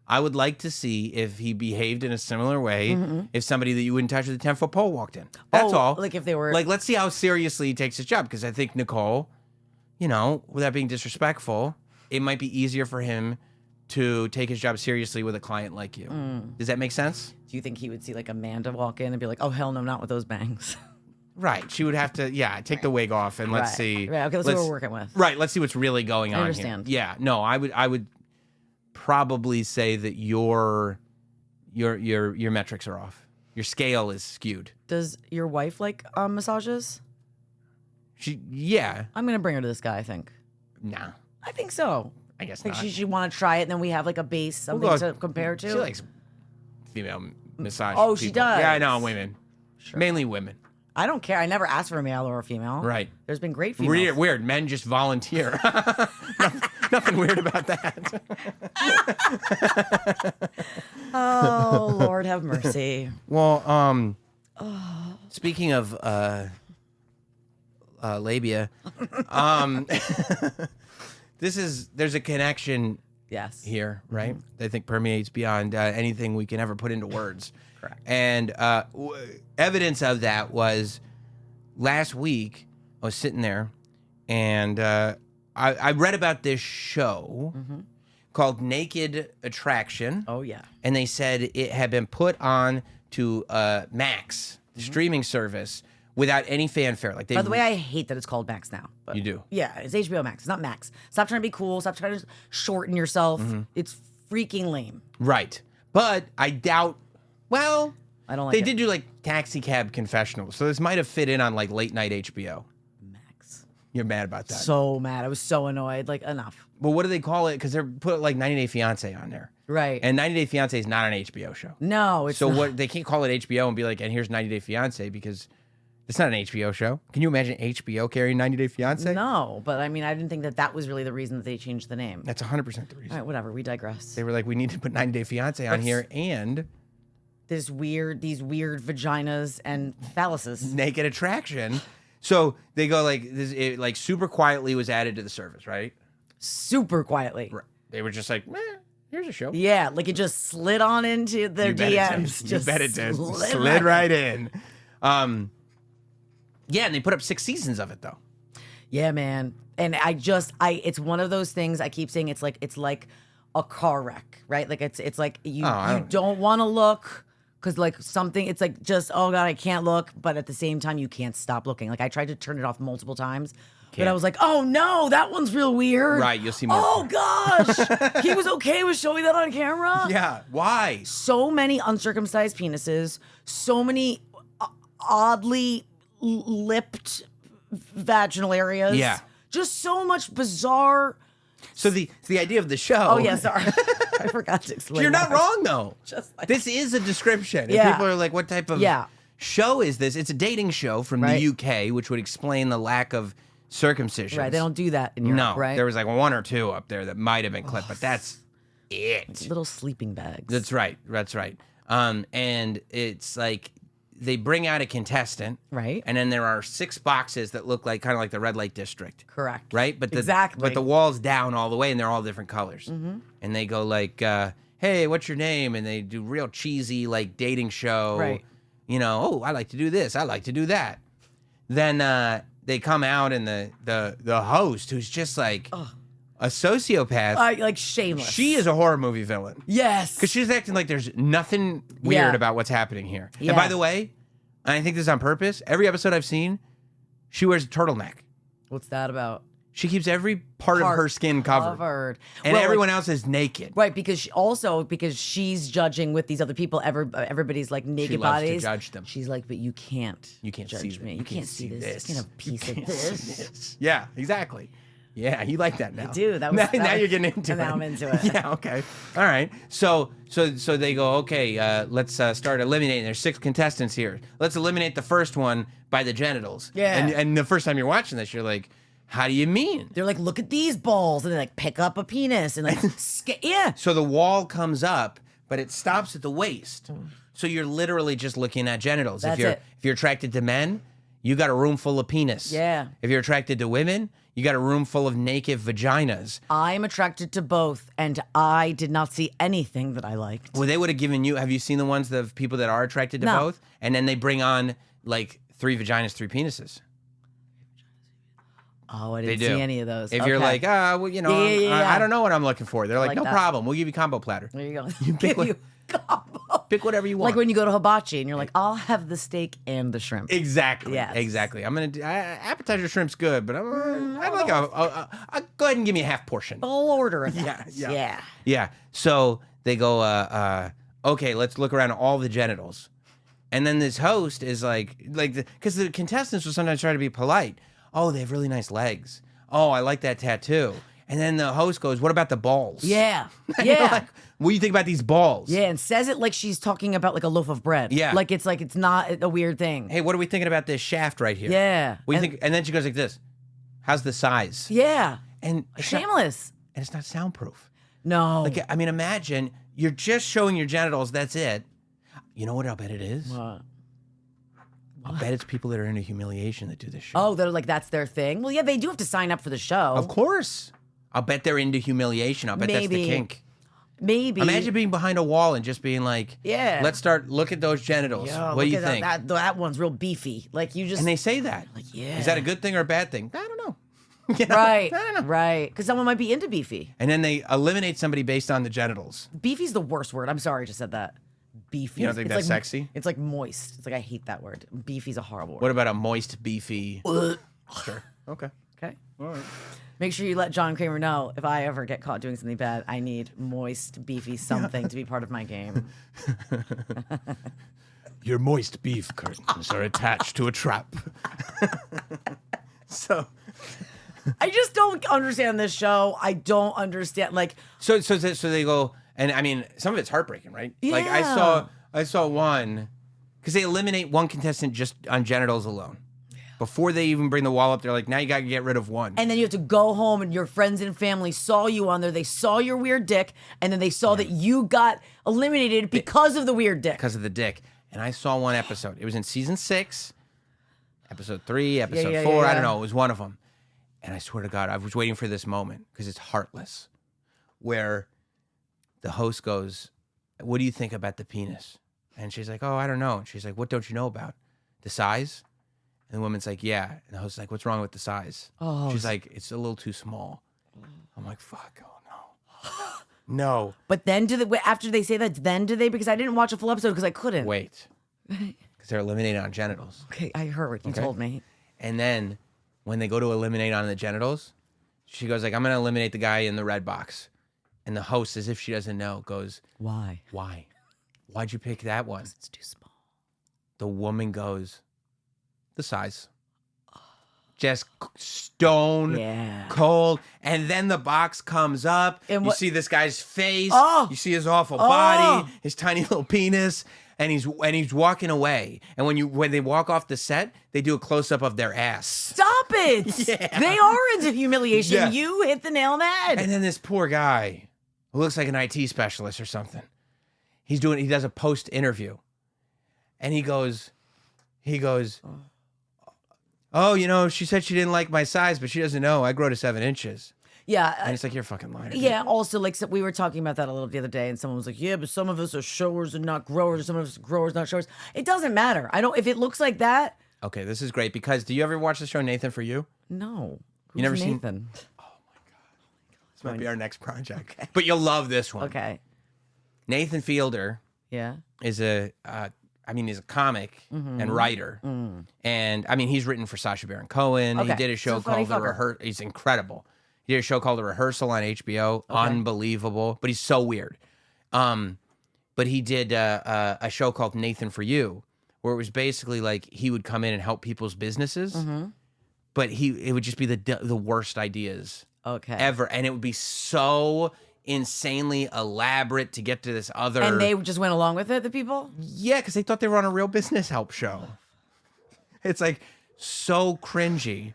I would like to see if he behaved in a similar way if somebody that you wouldn't touch with a 10-foot pole walked in. That's all. Like if they were. Like, let's see how seriously he takes his job. Because I think Nicole, without being disrespectful, it might be easier for him to take his job seriously with a client like you. Does that make sense? Do you think he would see like Amanda walk in and be like, oh, hell no, not with those bangs? Right. She would have to, take the wig off and let's see. Right. Okay, let's see what we're working with. Right. Let's see what's really going on understand. here. Yeah. No, I would probably say that your metrics are off. Your scale is skewed. Does your wife like massages? Yeah. I'm gonna bring her to this guy. I think. Nah. I think so. I guess I think not. she should want to try it, and then we have like a base, something Well, to compare to. She likes female massage. Oh, she people. does? Yeah, I know, women. Sure. Mainly women. I don't care. I never asked for a male or a female. Right. There's been great females. Weird. Men just volunteer. Nothing weird about that. Oh, Lord have mercy. Well, speaking of labia, there's a connection Yes. here, right? I think permeates beyond anything we can ever put into words. Correct. And evidence of that was last week. I was sitting there, and I read about this show called Naked Attraction. Oh, yeah. And they said it had been put on to Max, the streaming service, without any fanfare. Like, By the way, I hate that it's called Max now. But You do? Yeah, it's HBO Max. It's not Max. Stop trying to be cool. Stop trying to shorten yourself. It's freaking lame. Right. But I doubt, well, I don't like they it. did do like Taxi Cab Confessionals. So this might have fit in on like late night HBO. Max. You're mad about that. So mad. I was so annoyed. Like, enough. But what do they call it? Because they're put like 90 Day Fiance on there. Right. And 90 Day Fiance is not an HBO show. No, it's So not. what they can't call it HBO and be like, and here's 90 Day Fiance because it's not an HBO show. Can you imagine HBO carrying 90 Day Fiance? No, but I mean, I didn't think that was really the reason that they changed the name. That's 100% the reason. All right, whatever. We digress. They were like, we need to put 90 Day Fiance on here and These weird vaginas and phalluses. Naked Attraction. So they go like this. It like super quietly was added to the service, right? Super quietly. Right. They were just like, here's a show. Yeah, like it just slid on into their You bet it DMs. did. Just You bet it did. slid Slid right in. Yeah, and they put up 6 seasons of it though. Yeah, man. And it's one of those things I keep saying. It's like a car wreck, right? Like it's like you don't want to look because like something. It's like just oh god, I can't look, but at the same time you can't stop looking. Like I tried to turn it off multiple times. But I was like, oh no, that one's real weird. Right, you'll see more. Oh gosh, he was okay with showing that on camera. Yeah, why? So many uncircumcised penises, so many oddly lipped vaginal areas. Yeah. Just so much bizarre. So the idea of the show. Oh yeah, sorry. I forgot to explain. You're not that. wrong though. Just like- This is a description. Yeah. And people are like, what type of show is this? It's a dating show from Right. the UK, which would explain the lack of circumcision. Right, they don't do that in Europe, No, right? there was like 1 or 2 up there that might have been clipped, but that's it. Little sleeping bags. That's right. That's right. And it's like they bring out a contestant, Right. And then there are 6 boxes that look like kind of like the red light district, Correct. right? But Exactly. But the wall's down all the way, and they're all different colors. And they go like, "Hey, what's your name?" And they do real cheesy like dating show, Right. You know, oh, I like to do this, I like to do that. Then they come out, and the host, who's just like a sociopath, like shameless. she is a horror movie villain. Yes. Because she's acting like there's nothing weird Yeah. about what's happening here. Yeah. And by the way, and I think this is on purpose, every episode I've seen, she wears a turtleneck. What's that about? She keeps every part of her skin covered. And Well, everyone else is naked. Right, because she's judging with these other people. Everybody's like naked loves to bodies. judge them. She's like, but you can't. You can't judge see me. that. You can't see this. You can't have a piece of this. Yeah, exactly. Yeah, you like that now. I do. That was now you're getting into it. Now I'm into it. Yeah, okay. All right. So they go, okay, let's start eliminating. There's 6 contestants here. Let's eliminate the first one by the genitals. Yeah. And the first time you're watching this, you're like, how do you mean? They're like, look at these balls, and they like pick up a penis and like, yeah. So the wall comes up, but it stops at the waist. So you're literally just looking at genitals. That's if it. you're attracted to men, you got a room full of penis. Yeah. If you're attracted to women, you got a room full of naked vaginas. I'm attracted to both, and I did not see anything that I liked. Well, they would have given you. Have you seen the ones of people that are attracted to No. both? And then they bring on like 3 vaginas, 3 penises. Oh, I They didn't do. see any of those. If you're Okay. like, well, you know, Yeah. I don't know what I'm looking for. They're like, like no that. problem. We'll give you combo platter. There you go. pick what- you combo. Pick whatever you want. Like when you go to hibachi and you're like, I'll have the steak and the shrimp. Exactly. Yes. Exactly. I'm gonna do appetizer shrimp's good, but I'd like a go ahead and give me a half portion. Full order of that. Yeah. Yeah. So they go, okay, let's look around all the genitals, and then this host is like because the contestants will sometimes try to be polite. Oh, they have really nice legs. Oh, I like that tattoo. And then the host goes, what about the balls? Yeah. And you're Yeah. like, what do you think about these balls? Yeah, and says it like she's talking about like a loaf of bread. Yeah. Like it's not a weird thing. Hey, what are we thinking about this shaft right here? Yeah. What do you think? And then she goes like this. How's the size? Yeah. And Shameless. and it's not soundproof. No. Like, I mean, imagine you're just showing your genitals. That's it. You know what I'll bet it is? What? I'll bet it's people that are into humiliation that do this show. Oh, they're like, that's their thing? Well, yeah, they do have to sign up for the show. Of course. I'll bet they're into humiliation. I'll bet that's the kink. Maybe. Imagine being behind a wall and just being like, yeah, let's look at those genitals. Yo, what do you think? That one's real beefy. Like, you just. And they say that. Like, yeah. Is that a good thing or a bad thing? I don't know. You know? Right. I don't know. Right. Because someone might be into beefy. And then they eliminate somebody based on the genitals. Beefy's the worst word. I'm sorry I just said that. Beefy. You don't think that's sexy? It's like moist. It's like, I hate that word. Beefy's a horrible word. What about a moist, beefy? Sure. Okay. Okay. All right. Make sure you let John Kramer know if I ever get caught doing something bad, I need moist, beefy something to be part of my game. Your moist beef curtains are attached to a trap. So I just don't understand this show. I don't understand. Like, so they go, and I mean, some of it's heartbreaking, right? Yeah. Like I saw one because they eliminate one contestant just on genitals alone. Before they even bring the wall up, they're like, now you got to get rid of one. and then you have to go home and your friends and family saw you on there. They saw your weird dick, and then they saw that you got eliminated because of the weird dick. Because of the dick. And I saw one episode. It was in season 6, episode 3, episode 4. I don't know. It was one of them. And I swear to God, I was waiting for this moment because it's heartless, where the host goes, what do you think about the penis? And she's like, oh, I don't know. And she's like, what don't you know about? The size? And the woman's like, yeah. And the host's like, what's wrong with the size? Oh, She's like, it's a little too small. I'm like, fuck, oh no. No. But then after they say that, then do they? Because I didn't watch a full episode because I couldn't. Wait. Because they're eliminated on genitals. Okay, I heard what you told me. And then when they go to eliminate on the genitals, she goes like, I'm going to eliminate the guy in the red box. And the host, as if she doesn't know, goes, Why? why? Why'd you pick that one? It's too small. The woman goes, the size. Just stone cold. And then the box comes up. And you see this guy's face. Oh. You see his awful body, his tiny little penis. And he's walking away. And when they walk off the set, they do a close-up of their ass. Stop it! Yeah. They are into humiliation. Yeah. You hit the nail on the head. And then this poor guy, who looks like an IT specialist or something, he does a post interview, and he goes, oh, you know, she said she didn't like my size, but she doesn't know I grow to 7 inches. Yeah. And it's like, you're a fucking liar. Yeah, also, like, so we were talking about that a little the other day, and someone was like, yeah, but some of us are showers and not growers, some of us are growers, not showers. It doesn't matter. If it looks like that. Okay, this is great, because do you ever watch the show Nathan For You? No. You never seen Nathan? Oh, my God. This might be our next project. Okay. But you'll love this one. Okay. Nathan Fielder Yeah. is he's a comic and writer. And, I mean, he's written for Sacha Baron Cohen. Okay. He did a show called The Rehearsal. He's incredible. He did a show called The Rehearsal on HBO. Okay. Unbelievable. But he's so weird. But he did a show called Nathan For You, where it was basically like he would come in and help people's businesses. But it would just be the worst ideas ever. And it would be so insanely elaborate to get to this other. And they just went along with it, the people? Yeah, because they thought they were on a real business help show. It's like so cringy.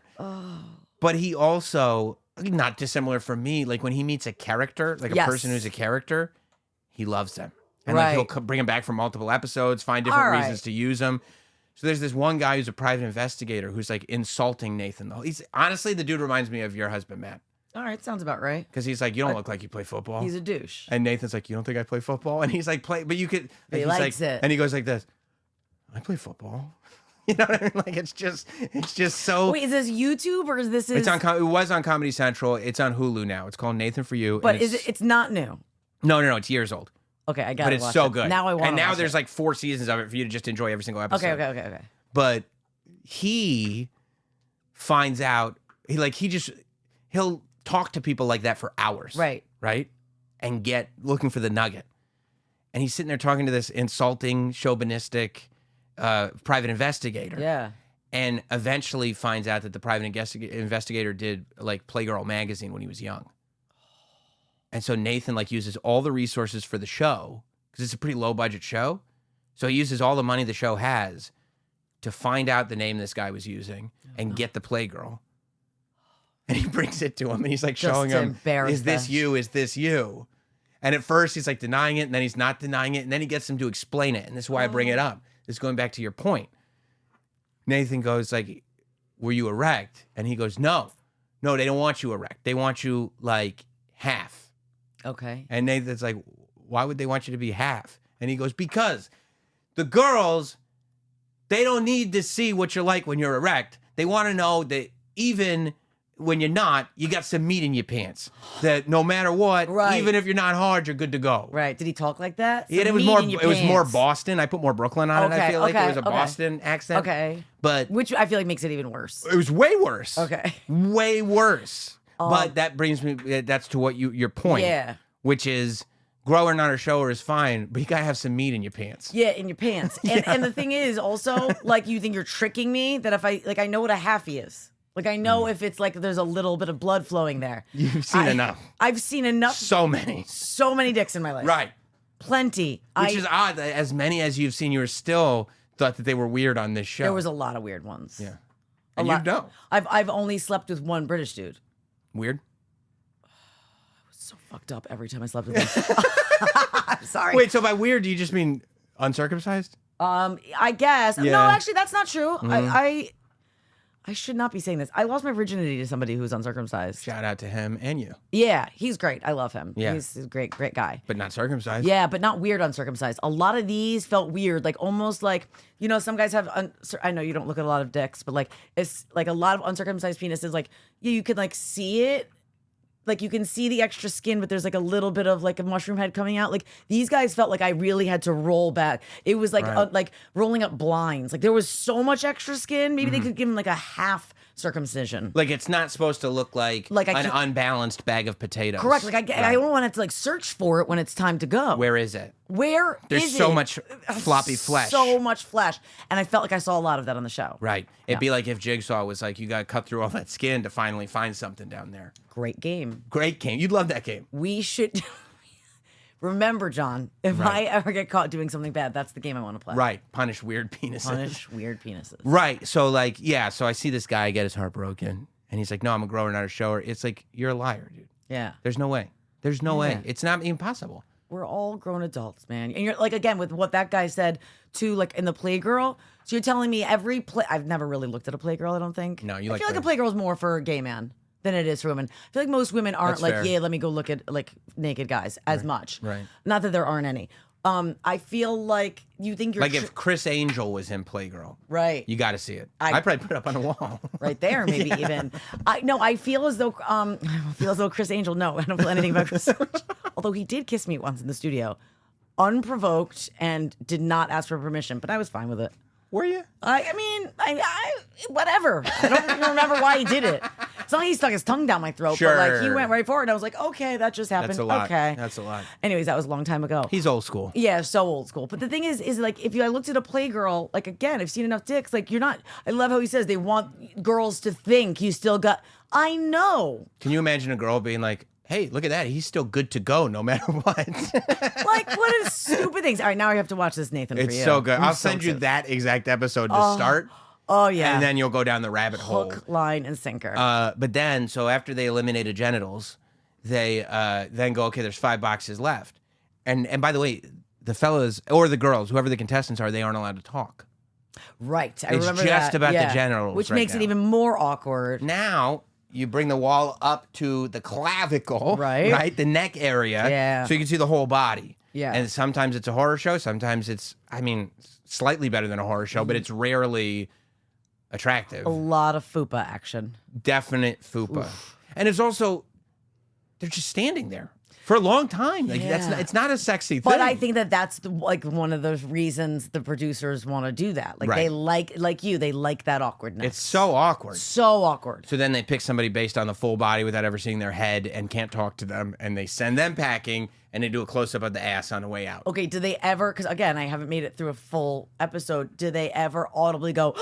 But he also, not dissimilar from me, like when he meets a character, like a person who's a character, he loves them. And like he'll bring them back for multiple episodes, find different reasons to use them. So there's this one guy who's a private investigator who's like insulting Nathan, though. Honestly, the dude reminds me of your husband, Matt. All right, sounds about right. Because he's like, you don't look like you play football. He's a douche. And Nathan's like, you don't think I play football? And he's like, but you could. He likes it. And he goes like this, I play football. You know what I mean? Like, it's just so. Wait, is this YouTube or is this? It was on Comedy Central. It's on Hulu now. It's called Nathan For You. But it's not new? No. It's years old. Okay, I got it. But it's so good. Now I want. And now there's like 4 seasons of it for you to just enjoy every single episode. Okay. But he finds out he'll talk to people like that for hours. Right. And looking for the nugget. And he's sitting there talking to this insulting, chauvinistic private investigator. Yeah. And eventually finds out that the private investigator did like Playgirl magazine when he was young. And so Nathan uses all the resources for the show, because it's a pretty low budget show. So he uses all the money the show has to find out the name this guy was using and get the Playgirl. And he brings it to him, and he's like Just showing to him, embarrass is this the- you? Is this you? And at first he's like denying it, and then he's not denying it, and then he gets him to explain it. And this is why I bring it up. This is going back to your point. Nathan goes like, were you erect? And he goes, no, they don't want you erect. They want you like half. Okay. And Nathan's like, why would they want you to be half? And he goes, because the girls, they don't need to see what you're like when you're erect. They want to know that even when you're not, you got some meat in your pants. That no matter what, Right. even if you're not hard, you're good to go. Right. Did he talk like that? Yeah, Some it was meat more. in your It was more pants. Boston. I put more Brooklyn on it. I Okay, feel like it was a okay. Boston accent. Okay. But Which I feel like makes it even worse. it was way worse. Okay. Way worse. But that brings me. That's to what your point. Yeah. Which is grower not a shower is fine, but you gotta have some meat in your pants. Yeah, in your pants. And the thing is also, like, you think you're tricking me that if I know what a halfie is. Like, I know if it's like there's a little bit of blood flowing there. You've seen enough. I've seen enough. So many. So many dicks in my life. Right. Plenty. Which is odd that as many as you've seen, you were still thought that they were weird on this show. There was a lot of weird ones. Yeah. A And lot. you know. I've only slept with one British dude. Weird. So fucked up every time I slept with him. I'm sorry. Wait, so by weird, do you just mean uncircumcised? I guess. Yeah. No, actually, that's not true. I should not be saying this. I lost my virginity to somebody who was uncircumcised. Shout out to him and you. Yeah, he's great. I love him. Yeah. He's a great guy. But not circumcised. Yeah, but not weird uncircumcised. A lot of these felt weird, like almost like, you know, some guys have, I know you don't look at a lot of dicks, but like, it's like a lot of uncircumcised penises, like you can like see it. Like you can see the extra skin, but there's like a little bit of like a mushroom head coming out. Like these guys felt like I really had to roll back. It was like Right. like rolling up blinds. Like there was so much extra skin. Maybe they could give him like a half circumcision. Like it's not supposed to look like Like, I an can't- unbalanced bag of potatoes. Correct. Like I don't want to have to like search for it when it's time to go. Where is it? Where There's is so it? much floppy flesh. So much flesh. And I felt like I saw a lot of that on the show. Right. It'd be like if Jigsaw was like, you got to cut through all that skin to finally find something down there. Great game. Great game. You'd love that game. We should remember, John, if Right. I ever get caught doing something bad, that's the game I want to play. Right. Punish weird penises. Punish weird penises. Right. So like, yeah. So I see this guy get his heart broken, and he's like, "No, I'm a grower, not a shower." It's like you're a liar, dude. Yeah. There's no way. There's no Yeah. way. It's not impossible. We're all grown adults, man. And you're like, again, with what that guy said too, like in the Playgirl. So you're telling me every play, I've never really looked at a Playgirl, I don't think. No, you I like feel like a the- Playgirl's more for a gay man than it is for women. I feel like most women aren't That's like, fair. yeah, let me go look at like naked guys as much. right. Not that there aren't any. I feel like you think you're Like if Chris Angel was in Playgirl, right. you got to see it. I- I'd probably put it up on the wall. Right there, maybe even. I feel as though Chris Angel. No, I don't feel anything about Chris Angel. Although he did kiss me once in the studio, unprovoked, and did not ask for permission, but I was fine with it. Were you? I mean, whatever. I don't even remember why he did it. It's not like he stuck his tongue down my throat, but like he Sure. went right for it. And I was like, okay, that just happened. That's a lot. Okay. That's a lot. Anyways, that was a long time ago. He's old school. Yeah, so old school. But the thing is like I looked at a Playgirl, like again, I've seen enough dicks. Like you're not. I love how he says they want girls to think you still got. I know. Can you imagine a girl being like, "Hey, look at that. He's still good to go no matter what." Like what are stupid things? All right, now I have to watch this, Nathan. For It's you. so good. I'm I'll so send you excited. that exact episode to start, Oh yeah. and then you'll go down the rabbit hole. hook, line, and sinker. But then, so after they eliminated genitals, they then go, okay, there's 5 boxes left. And by the way, the fellas or the girls, whoever the contestants are, they aren't allowed to talk. Right. I It's remember just that. about the Yeah. genitals Which right makes now. it even more awkward. Now you bring the wall up to the clavicle, Right. Right, the neck area, Yeah. so you can see the whole body. Yeah. And sometimes it's a horror show. Sometimes it's, I mean, slightly better than a horror show, but it's rarely attractive. A lot of fupa action. Definite fupa, and it's also they're just standing there for a long time. Like that's Yeah. not, it's not a sexy thing. But I think that's like one of those reasons the producers want to do that. Like they Right. they like that awkwardness. it's so awkward. so awkward. So then they pick somebody based on the full body without ever seeing their head and can't talk to them, and they send them packing, and they do a close up of the ass on the way out. Okay, do they ever, because again, I haven't made it through a full episode, do they ever audibly go,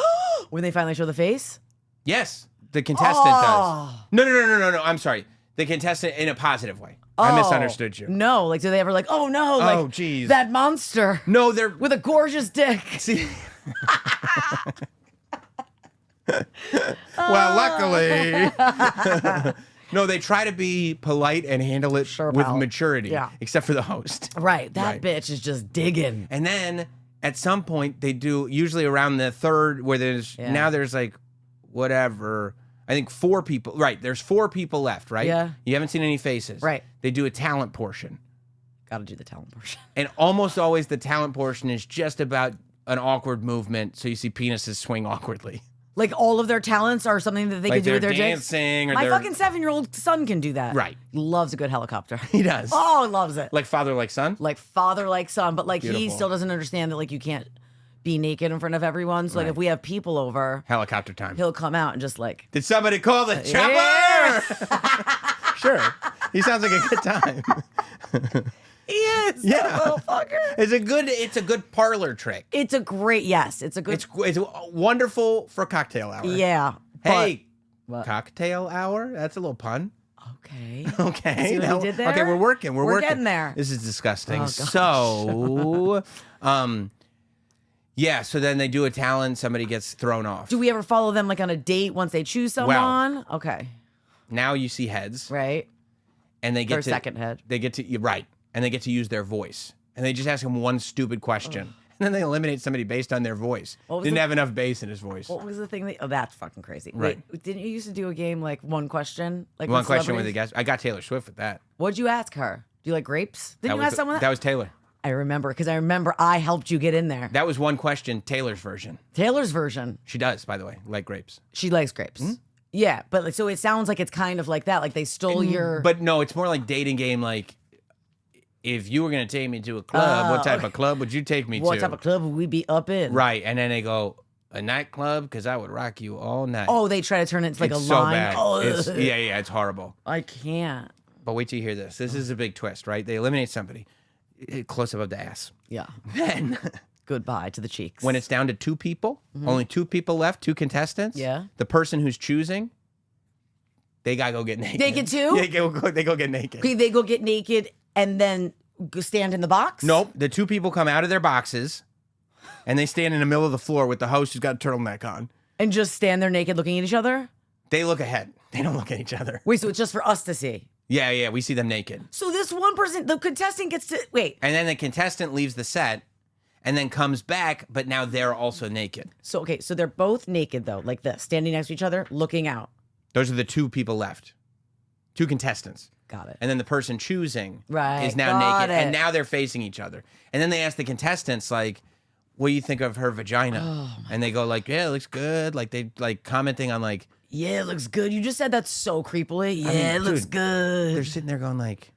when they finally show the face? Yes, the contestant does. No. I'm sorry. The contestant in a positive way. I misunderstood you. No, like do they ever like, oh no, like Oh, geez. that monster No, they're with a gorgeous dick. see. Well, luckily. No, they try to be polite and handle it with pal. maturity, Yeah. except for the host. Right. That Right. bitch is just digging. And then at some point they do, usually around the third, where now there's like whatever. I think 4 people. Right. There's 4 people left, right? Yeah. You haven't seen any faces. Right. They do a talent portion. Got to do the talent portion. And almost always the talent portion is just about an awkward movement. So you see penises swing awkwardly. Like all of their talents are something that they Like can do with they're their dicks. dancing or My they're- fucking 7-year-old son can do that. Right. He loves a good helicopter. He does. Oh, loves it. Like father, like son? Like father, like son. But like he Beautiful. still doesn't understand that like you can't be naked in front of everyone. So like if we have people over, Helicopter time. he'll come out and just like, Did somebody call the chopper? Yeah. Sure. He sounds like a good time. he is. Yeah. That little fucker. It's a good parlor trick. It's a great, yes. It's a good, It's wonderful for cocktail hour. yeah. Hey, What? cocktail hour? That's a little pun. Okay. Okay. See what now- we did there? Okay, we're working. We're working. getting there. This is disgusting. Oh, gosh. So, yeah, so then they do a talent, somebody gets thrown off. Do we ever follow them like on a date once they choose someone? Okay. Now you see heads, Right. and they get Their to second head. They get to right, and they get to use their voice, and they just ask him one stupid question, and then they eliminate somebody based on their voice. What was Didn't the- have enough bass in his voice. What was the thing that? Oh, that's fucking crazy. Right. Wait, didn't you used to do a game like one question? Like One with question with a celebrities? guest. I got Taylor Swift with that. What'd you ask her? Do you like grapes? Didn't you ask someone that? That was Taylor. I remember because I remember I helped you get in there. That was one question. Taylor's version. Taylor's version. She does, by the way, like grapes. She likes grapes. Yeah, but like, so it sounds like it's kind of like that. Like they stole your. But no, it's more like dating game. Like, if you were gonna take me to a club, what type of club would you take me to? What type of club would we be up in? Right, and then they go a nightclub because I would rock you all night. Oh, they try to turn it into like it's a so line. bad. Oh, Yeah, it's horrible. I can't. But wait till you hear this. This is a big twist, right? They eliminate somebody. Close up of the ass. Yeah. Then, Goodbye to the cheeks. when it's down to 2 people, only 2 people left, 2 contestants. Yeah. The person who's choosing, they gotta go get naked. Naked too? Yeah, they go get naked. Okay, they go get naked and then go stand in the box. Nope. The 2 people come out of their boxes, and they stand in the middle of the floor with the host who's got a turtleneck on. And just stand there naked, looking at each other. They look ahead. They don't look at each other. Wait, so it's just for us to see. Yeah, we see them naked. So this one person, the contestant gets to wait. And then the contestant leaves the set and then comes back, but now they're also naked. So okay, so they're both naked though, like this, standing next to each other, looking out. Those are the 2 people left. 2 contestants. Got it. And then the person choosing Right, is now got naked. it. And now they're facing each other. And then they ask the contestants, like, what do you think of her vagina? Oh, and they go like, yeah, it looks good. Like they like commenting on like, Yeah, it looks good. You just said that so creepily. Yeah, mean, it looks dude, good. they're sitting there going like,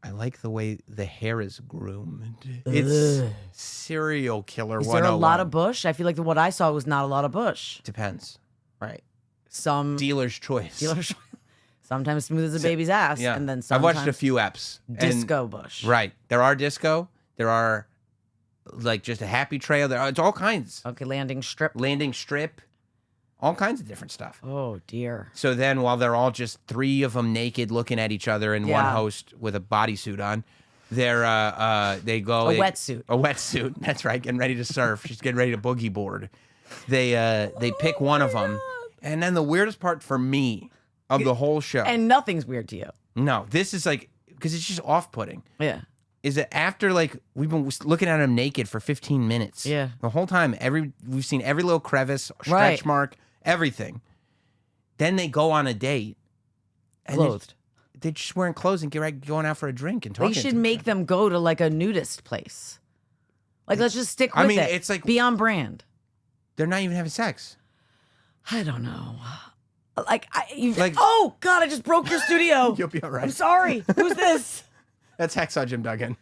I like the way the hair is groomed. It's serial killer Is 101. there a lot of bush? I feel like what I saw was not a lot of bush. Depends. Right. Some Dealer's choice. sometimes smooth as a baby's ass, Yeah. and then I've sometimes watched a few eps. and- disco bush. Right. There are disco. There are like just a happy trail. It's all kinds. Okay, landing strip. Landing strip. All kinds of different stuff. Oh dear. So then while they're all just 3 of them naked looking at each other and one Yeah. host with a bodysuit on, they go A wetsuit. A wetsuit. That's right. Getting ready to surf. She's getting ready to boogie board. They pick one of them. And then the weirdest part for me of the whole show. And nothing's weird to you. No, this is like, because it's just off-putting. Yeah. Is that after like we've been looking at him naked for 15 minutes. Yeah. The whole time, we've seen every little crevice, stretch Right. mark, everything. Then they go on a date. And Clothed. They're just wearing clothes and going out for a drink and talking. They should to make each other. them go to like a nudist place. Like, let's just stick with I mean, it. it's like- be on brand. They're not even having sex. I don't know. Like- oh God, I just broke your studio. You'll be all right. I'm sorry. Who's this? That's Hacksaw Jim Duggan.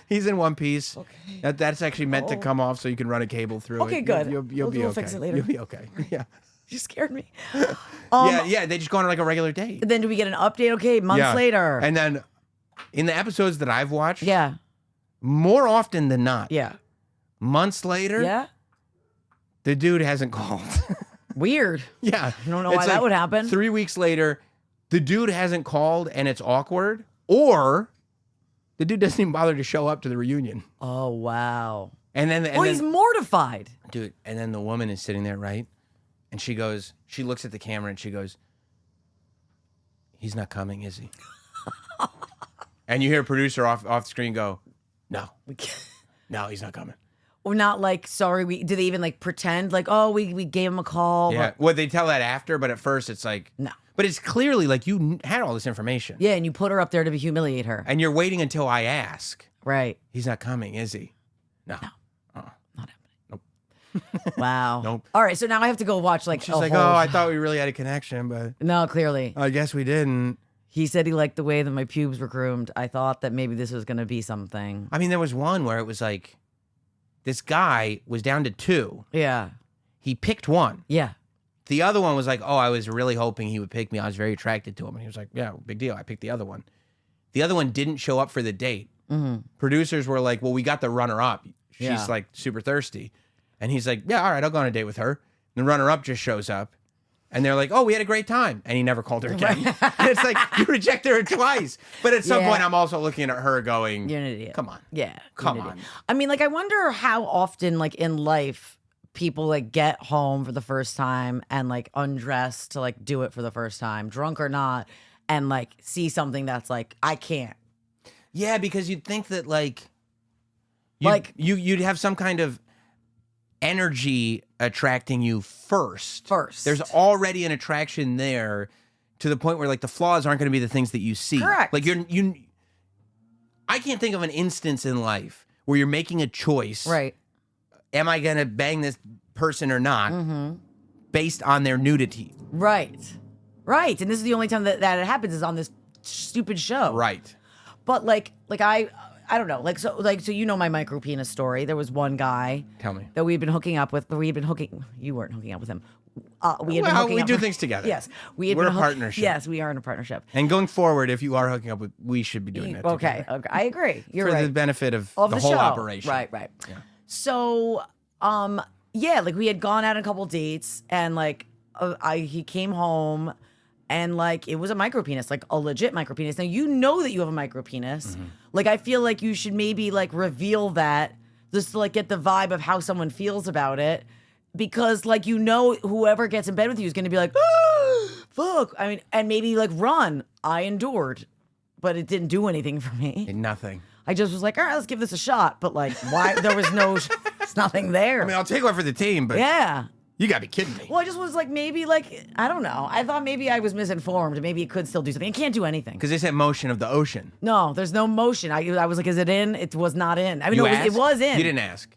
He's in one piece. Okay. That's actually meant to Oh. come off so you can run a cable through it. Okay, good. You'll We'll be okay. fix it later. You'll be okay. Yeah. You scared me. Yeah. They just go on like a regular date. Then do we get an update? Okay, months Yeah. later. And then in the episodes that I've watched, yeah. more often than not, Yeah. months later, Yeah. the dude hasn't called. Weird. Yeah. I don't know It's why that would happen. 3 weeks later, the dude hasn't called and it's awkward, or the dude doesn't even bother to show up to the reunion. Oh wow. And then, He's mortified. dude, and then the woman is sitting there, right? And she looks at the camera and she goes, he's not coming, is he? And you hear a producer off the screen go, no, no, he's not coming. Or not like, sorry, do they even like pretend like, oh, we gave him a call? Yeah. But, Well, they tell that after, but at first it's like, no. But it's clearly like you had all this information. Yeah, and you put her up there to humiliate her. And you're waiting until I ask. Right. He's not coming, is he? No. Not happening. Nope. Wow. Nope. All right, so now I have to go watch like She's like, whole oh, I thought we really had a connection, but No, clearly. I guess we didn't. He said he liked the way that my pubes were groomed. I thought that maybe this was going to be something. I mean, there was one where it was like, this guy was down to 2. Yeah. He picked one. Yeah. The other one was like, oh, I was really hoping he would pick me. I was very attracted to him. And he was like, yeah, big deal. I picked the other one. The other one didn't show up for the date. Mm-hmm. Producers were like, well, we got the runner-up. She's Yeah. like super thirsty. And he's like, yeah, all right, I'll go on a date with her. And the runner-up just shows up. And they're like, oh, we had a great time. And he never called her again. And it's like, you rejected her twice. But at some Yeah. point, I'm also looking at her going, You're an idiot. come on. Yeah. Come you're an idiot. on. I mean, like, I wonder how often, like, in life, people, like, get home for the first time and, like, undress to, like, do it for the first time, drunk or not, and, like, see something that's like, I can't. Yeah, because you'd think that, like, you'd have some kind of energy attracting you first. There's already an attraction there to the point where like the flaws aren't going to be the things that you see. Correct. Like I can't think of an instance in life where you're making a choice. Right. Am I going to bang this person or not based on their nudity? Right. Right. And this is the only time that it happens is on this stupid show. Right. But like I don't know. So you know my micro penis story. There was one guy Tell me. that we'd been hooking up with, but you weren't hooking up with him. We do things together. Yes. We're a partnership. Yes, we are in a partnership. And going forward, if you are hooking up with, we should be doing that Okay. together. Okay. I agree. You're For right. the benefit of Of the the whole show. operation. Right. Yeah. So, yeah, like we had gone out on a couple dates, and like he came home, and like it was a micro penis, like a legit micro penis. Now you know that you have a micro penis. Like I feel like you should maybe like reveal that just to like get the vibe of how someone feels about it, because like you know whoever gets in bed with you is going to be like, ah, fuck. I mean, and maybe like run. I endured, but it didn't do anything for me. Nothing. I just was like, all right, let's give this a shot. But like, why? There was it's nothing there. I mean, I'll take one for the team, but Yeah. you gotta be kidding me. Well, I just was like, maybe like, I don't know. I thought maybe I was misinformed. Maybe it could still do something. It can't do anything. Because they said motion of the ocean. No, there's no motion. I was like, is it in? It was not in. I mean, You no, it asked? was in. You didn't ask.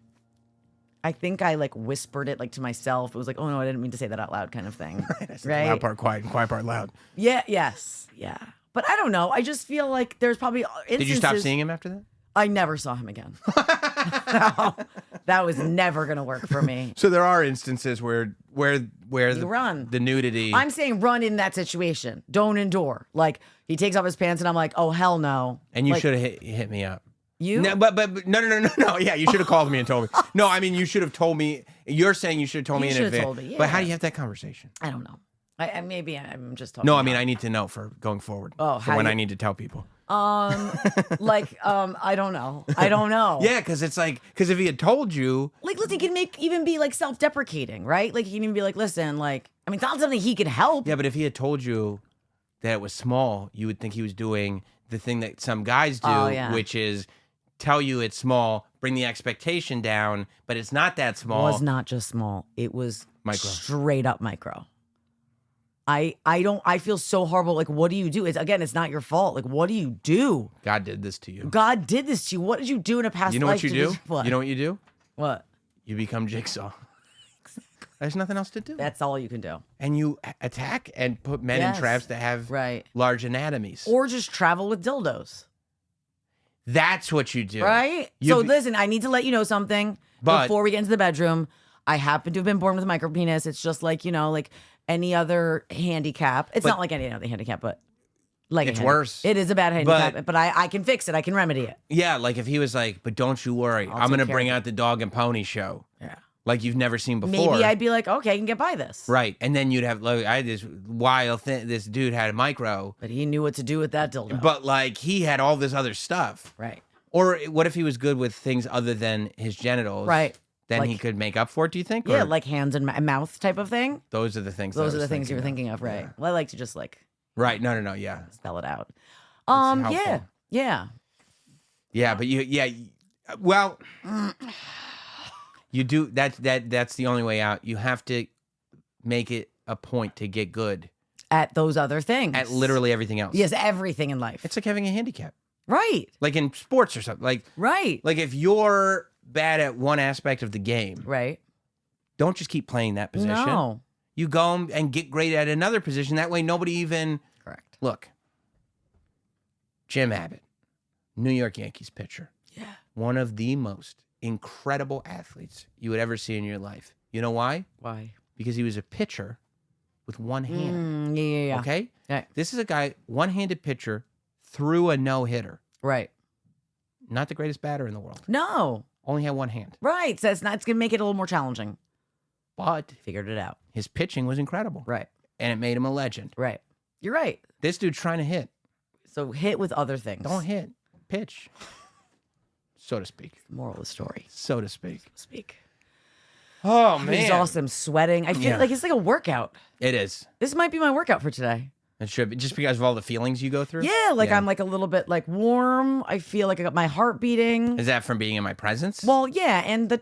I think I like whispered it like to myself. It was like, oh no, I didn't mean to say that out loud kind of thing. Right? Loud part quiet and quiet part loud. Yeah, yes. Yeah. But I don't know. I just feel like there's probably instances. Did you stop seeing him after that? I never saw him again. No, that was never going to work for me. So there are instances where You run. the nudity. I'm saying run in that situation. Don't endure. Like he takes off his pants and I'm like, oh hell no. and you Like, should have hit me up. You? No, but no. Yeah, you should have called me and told me. No, I mean you should have told me. You're saying you should have told You me in should have advance. told me, But how yeah. do you have that conversation? I don't know. Maybe I'm just talking. No, I mean about- I need to know for going forward. Oh, for how when you- I need to tell people. I don't know. I don't know. Yeah, because it's like if he had told you, Like, listen, he can even be like self-deprecating, right? Like he can even be like, listen, like, I mean, it's not something he could help. yeah, but if he had told you that it was small, you would think he was doing the thing that some guys do, Oh, yeah. which is tell you it's small, bring the expectation down, but it's not that It small. was not just small. It was Micro. straight up micro. I feel so horrible. Like, what do you do? It's not your fault. Like, what do you do? God did this to you. God did this to you. What did you do in a past You know life? what you to do? this- What? You know what you do? What? You become Jigsaw. There's nothing else to do. That's all you can do. And you attack and put men in Yes. traps that have Right. large anatomies. Or just travel with dildos. That's what you do. Right? You So be- listen, I need to let you know something But- before we get into the bedroom. I happen to have been born with a micro penis. It's just like, like any other handicap. It's But- not like any other handicap, but like It's worse. It is a bad handicap, but I can fix it. I can remedy it. Yeah, like if he was like, but don't you worry, I'm take going to care bring of it. out the dog and pony show. Yeah. Like you've never seen before. Maybe I'd be like, okay, I can get by this. Right. And then you'd have, like, I had this wild thing. This dude had a micro, But he knew what to do with that dildo. but like he had all this other stuff. Right. Or what if he was good with things other than his genitals? Right. then he could make up for it, do you think? Yeah, Or like hands and mouth type of thing. those are the things. Those are the things you were thinking of, right? Yeah. Well, I like to just like Right. No. Yeah. spell it out. helpful. Yeah. Yeah, but well, you do that's the only way out. You have to make it a point to get good At those other things. at literally everything else. Yes, everything in life. It's like having a handicap. Right. Like in sports or something. Like if you're bad at one aspect of the game, Right. don't just keep playing that position. No. You go and get great at another position. That way nobody even Correct. look. Jim Abbott, New York Yankees pitcher. Yeah. One of the most incredible athletes you would ever see in your life. You know why? Why? Because he was a pitcher with one hand. Yeah. Okay? Right. This is a guy, one-handed pitcher, threw a no-hitter. Right. Not the greatest batter in the world. No. Only had one hand. Right. So it's going to make it a little more challenging. But Figured it out. his pitching was incredible. Right. And it made him a legend. Right. You're right. This dude's trying to hit. So hit with other things. Don't hit. Pitch. So to speak. Moral of the story. So to speak. Speak. Oh, I'm man. exhausted. I'm sweating. I feel like it's like a workout. It is. This might be my workout for today. It should be. Just because of all the feelings you go through? Yeah, like I'm like a little bit like warm. I feel like I got my heart beating. Is that from being in my presence? Well, yeah, and the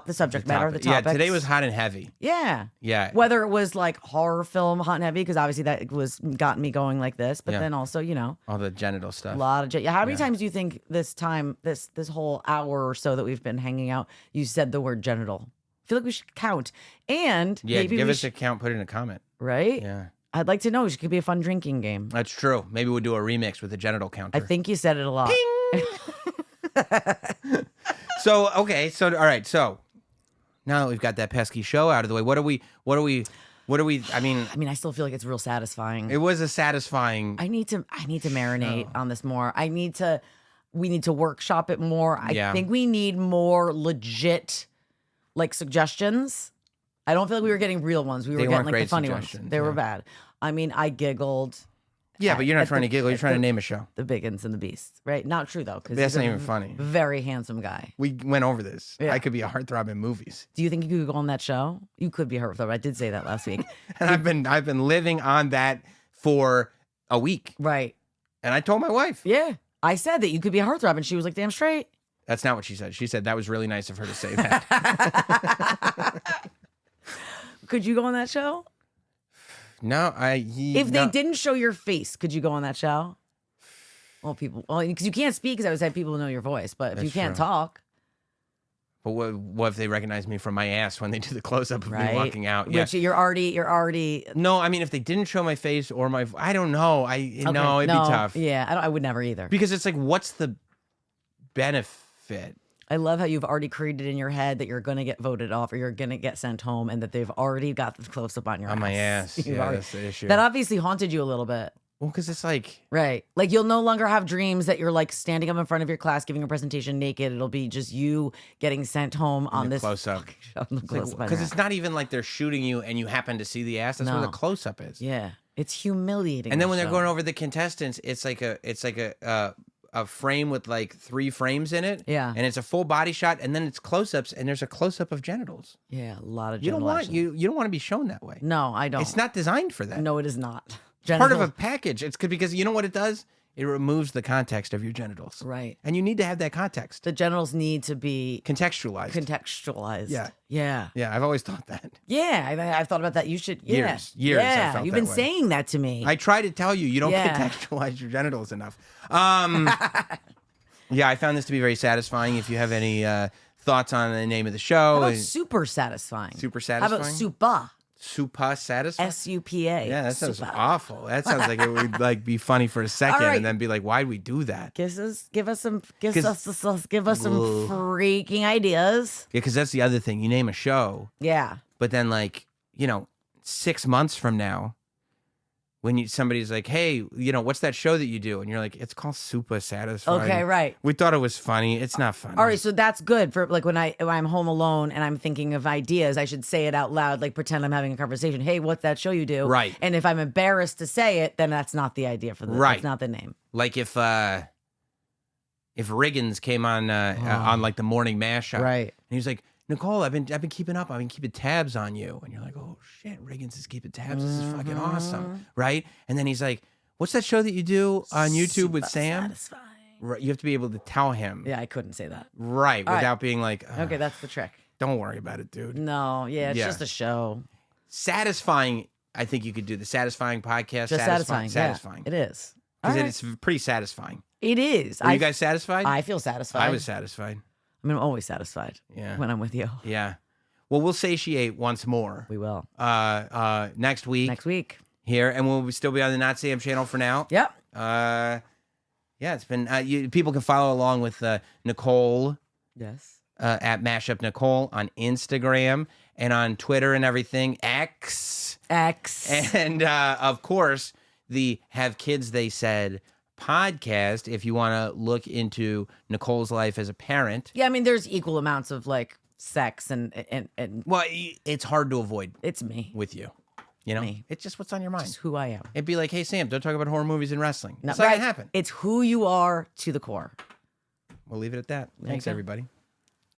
subject matter, the topics. Yeah, today was hot and heavy. Yeah. Yeah. Whether it was like horror film, hot and heavy, because obviously that was gotten me going like this, but Yeah. then also, All the genital a stuff. lot of how many times do you think this whole hour or so that we've been hanging out, you said the word genital? I feel like we should count. And Yeah, maybe give we us a count, put it in a comment. right? Yeah. I'd like to know. It could be a fun drinking game. That's true. Maybe we'll do a remix with a genital counter. I think you said it a lot. So, okay. So, all right. So now that we've got that pesky show out of the way, what are we, I mean, I still feel like it's real satisfying. it was a satisfying. I need to marinate on this more. We need to workshop it more. I think we need more legit like suggestions. I don't feel like we were getting real ones. We were getting like the funny ones. They were bad. I mean, I giggled. Yeah, but you're not trying to giggle. You're trying to name a show. The Biggins and the Beasts, right? Not true though, because That's not even funny. Very handsome guy. We went over this. Yeah. I could be a heartthrob in movies. Do you think you could go on that show? You could be a heartthrob. I did say that last week. And I've been living on that for a week. Right. And I told my wife. Yeah. I said that you could be a heartthrob, and she was like, "Damn straight." That's not what she said. She said that was really nice of her to say that. Could you go on that show? No, If they didn't show your face, could you go on that show? Well, because you can't speak, because I would say people know your voice, but if you can't talk. But what if they recognize me from my ass when they do the close up of me walking out? Yeah. Which you're already. No, I mean if they didn't show my face or my, I don't know. No, it'd be tough. Yeah, I would never either. Because it's like, what's the benefit? I love how you've already created in your head that you're going to get voted off or you're going to get sent home, and that they've already got the close up on your ass. On my ass. Yeah, that's the issue. That obviously haunted you a little bit. Well, because it's like, right. Like you'll no longer have dreams that you're like standing up in front of your class giving a presentation naked. It'll be just you getting sent home on this close up. Because it's not even like they're shooting you and you happen to see the ass. That's what the close up is. Yeah, it's humiliating. And then when they're going over the contestants, it's like a frame with like 3 frames in it. Yeah. And it's a full body shot, and then it's close-ups, and there's a close-up of genitals. Yeah, a lot of you genital action. you don't want to be shown that way. No, I don't. It's not designed for that. No, it is not. Part of a package. It's good because you know what it does? It removes the context of your genitals. Right. And you need to have that context. The genitals need to be contextualized. Yeah. Yeah. Yeah, I've always thought that. Yeah, I've thought about that. You should. Yeah. Years. Yeah, I felt you've been that way. saying that to me. I try to tell you don't contextualize your genitals enough. Yeah, I found this to be very satisfying. If you have any thoughts on the name of the show. How about super satisfying? Super satisfying? How about supa? Supa satisfying? S-U-P-A. Yeah, that sounds Supa. awful. That sounds like it would like be funny for a second and then be like, why'd we do that? Give us some freaking ideas. Yeah, because that's the other thing. You name a show. Yeah. But then 6 months from now, when somebody's like, hey, what's that show that you do? And you're like, it's called Super Satisfying. Okay, right. We thought it was funny. It's not funny. All right, so that's good for like when I'm home alone and I'm thinking of ideas, I should say it out loud, like pretend I'm having a conversation. Hey, what's that show you do? Right. And if I'm embarrassed to say it, then that's not the idea for the right. That's not the name. Like if Riggins came on like the morning mashup. Right. And he was like, Nicole, I've been keeping up. I've been keeping tabs on you. And you're like, oh shit, Riggins is keeping tabs. This is fucking awesome, right? And then he's like, what's that show that you do on YouTube with Sam? Satisfying. Right, you have to be able to tell him. Yeah, I couldn't say that. Right, All without being like, Okay, that's the trick. don't worry about it, dude. No, yeah, it's just a show. Satisfying, I think you could do the Satisfying podcast. Just satisfying. Satisfying. Yeah, it is. Because All it's pretty satisfying. It is. Are you guys satisfied? I feel satisfied. I was satisfied. I mean, I'm always satisfied. Yeah. When I'm with you. Yeah. Well, we'll satiate once more. We will. Next week. Next week. Here, and we'll still be on the Not Sam channel for now. Yep. Yeah, it's been. People can follow along with Nicole. Yes. At Mashup Nicole on Instagram and on Twitter and everything. X. And of course, the Have Kids They Said podcast. If you want to look into Nicole's life as a parent. Yeah, I mean, there's equal amounts of like sex and well, it's hard to avoid. It's me with you. You know, me. It's just what's on your mind. It's who I am. It'd be like, hey Sam, don't talk about horror movies and wrestling. No, It's not gonna happen. It's who you are to the core. We'll leave it at that. Thanks, everybody.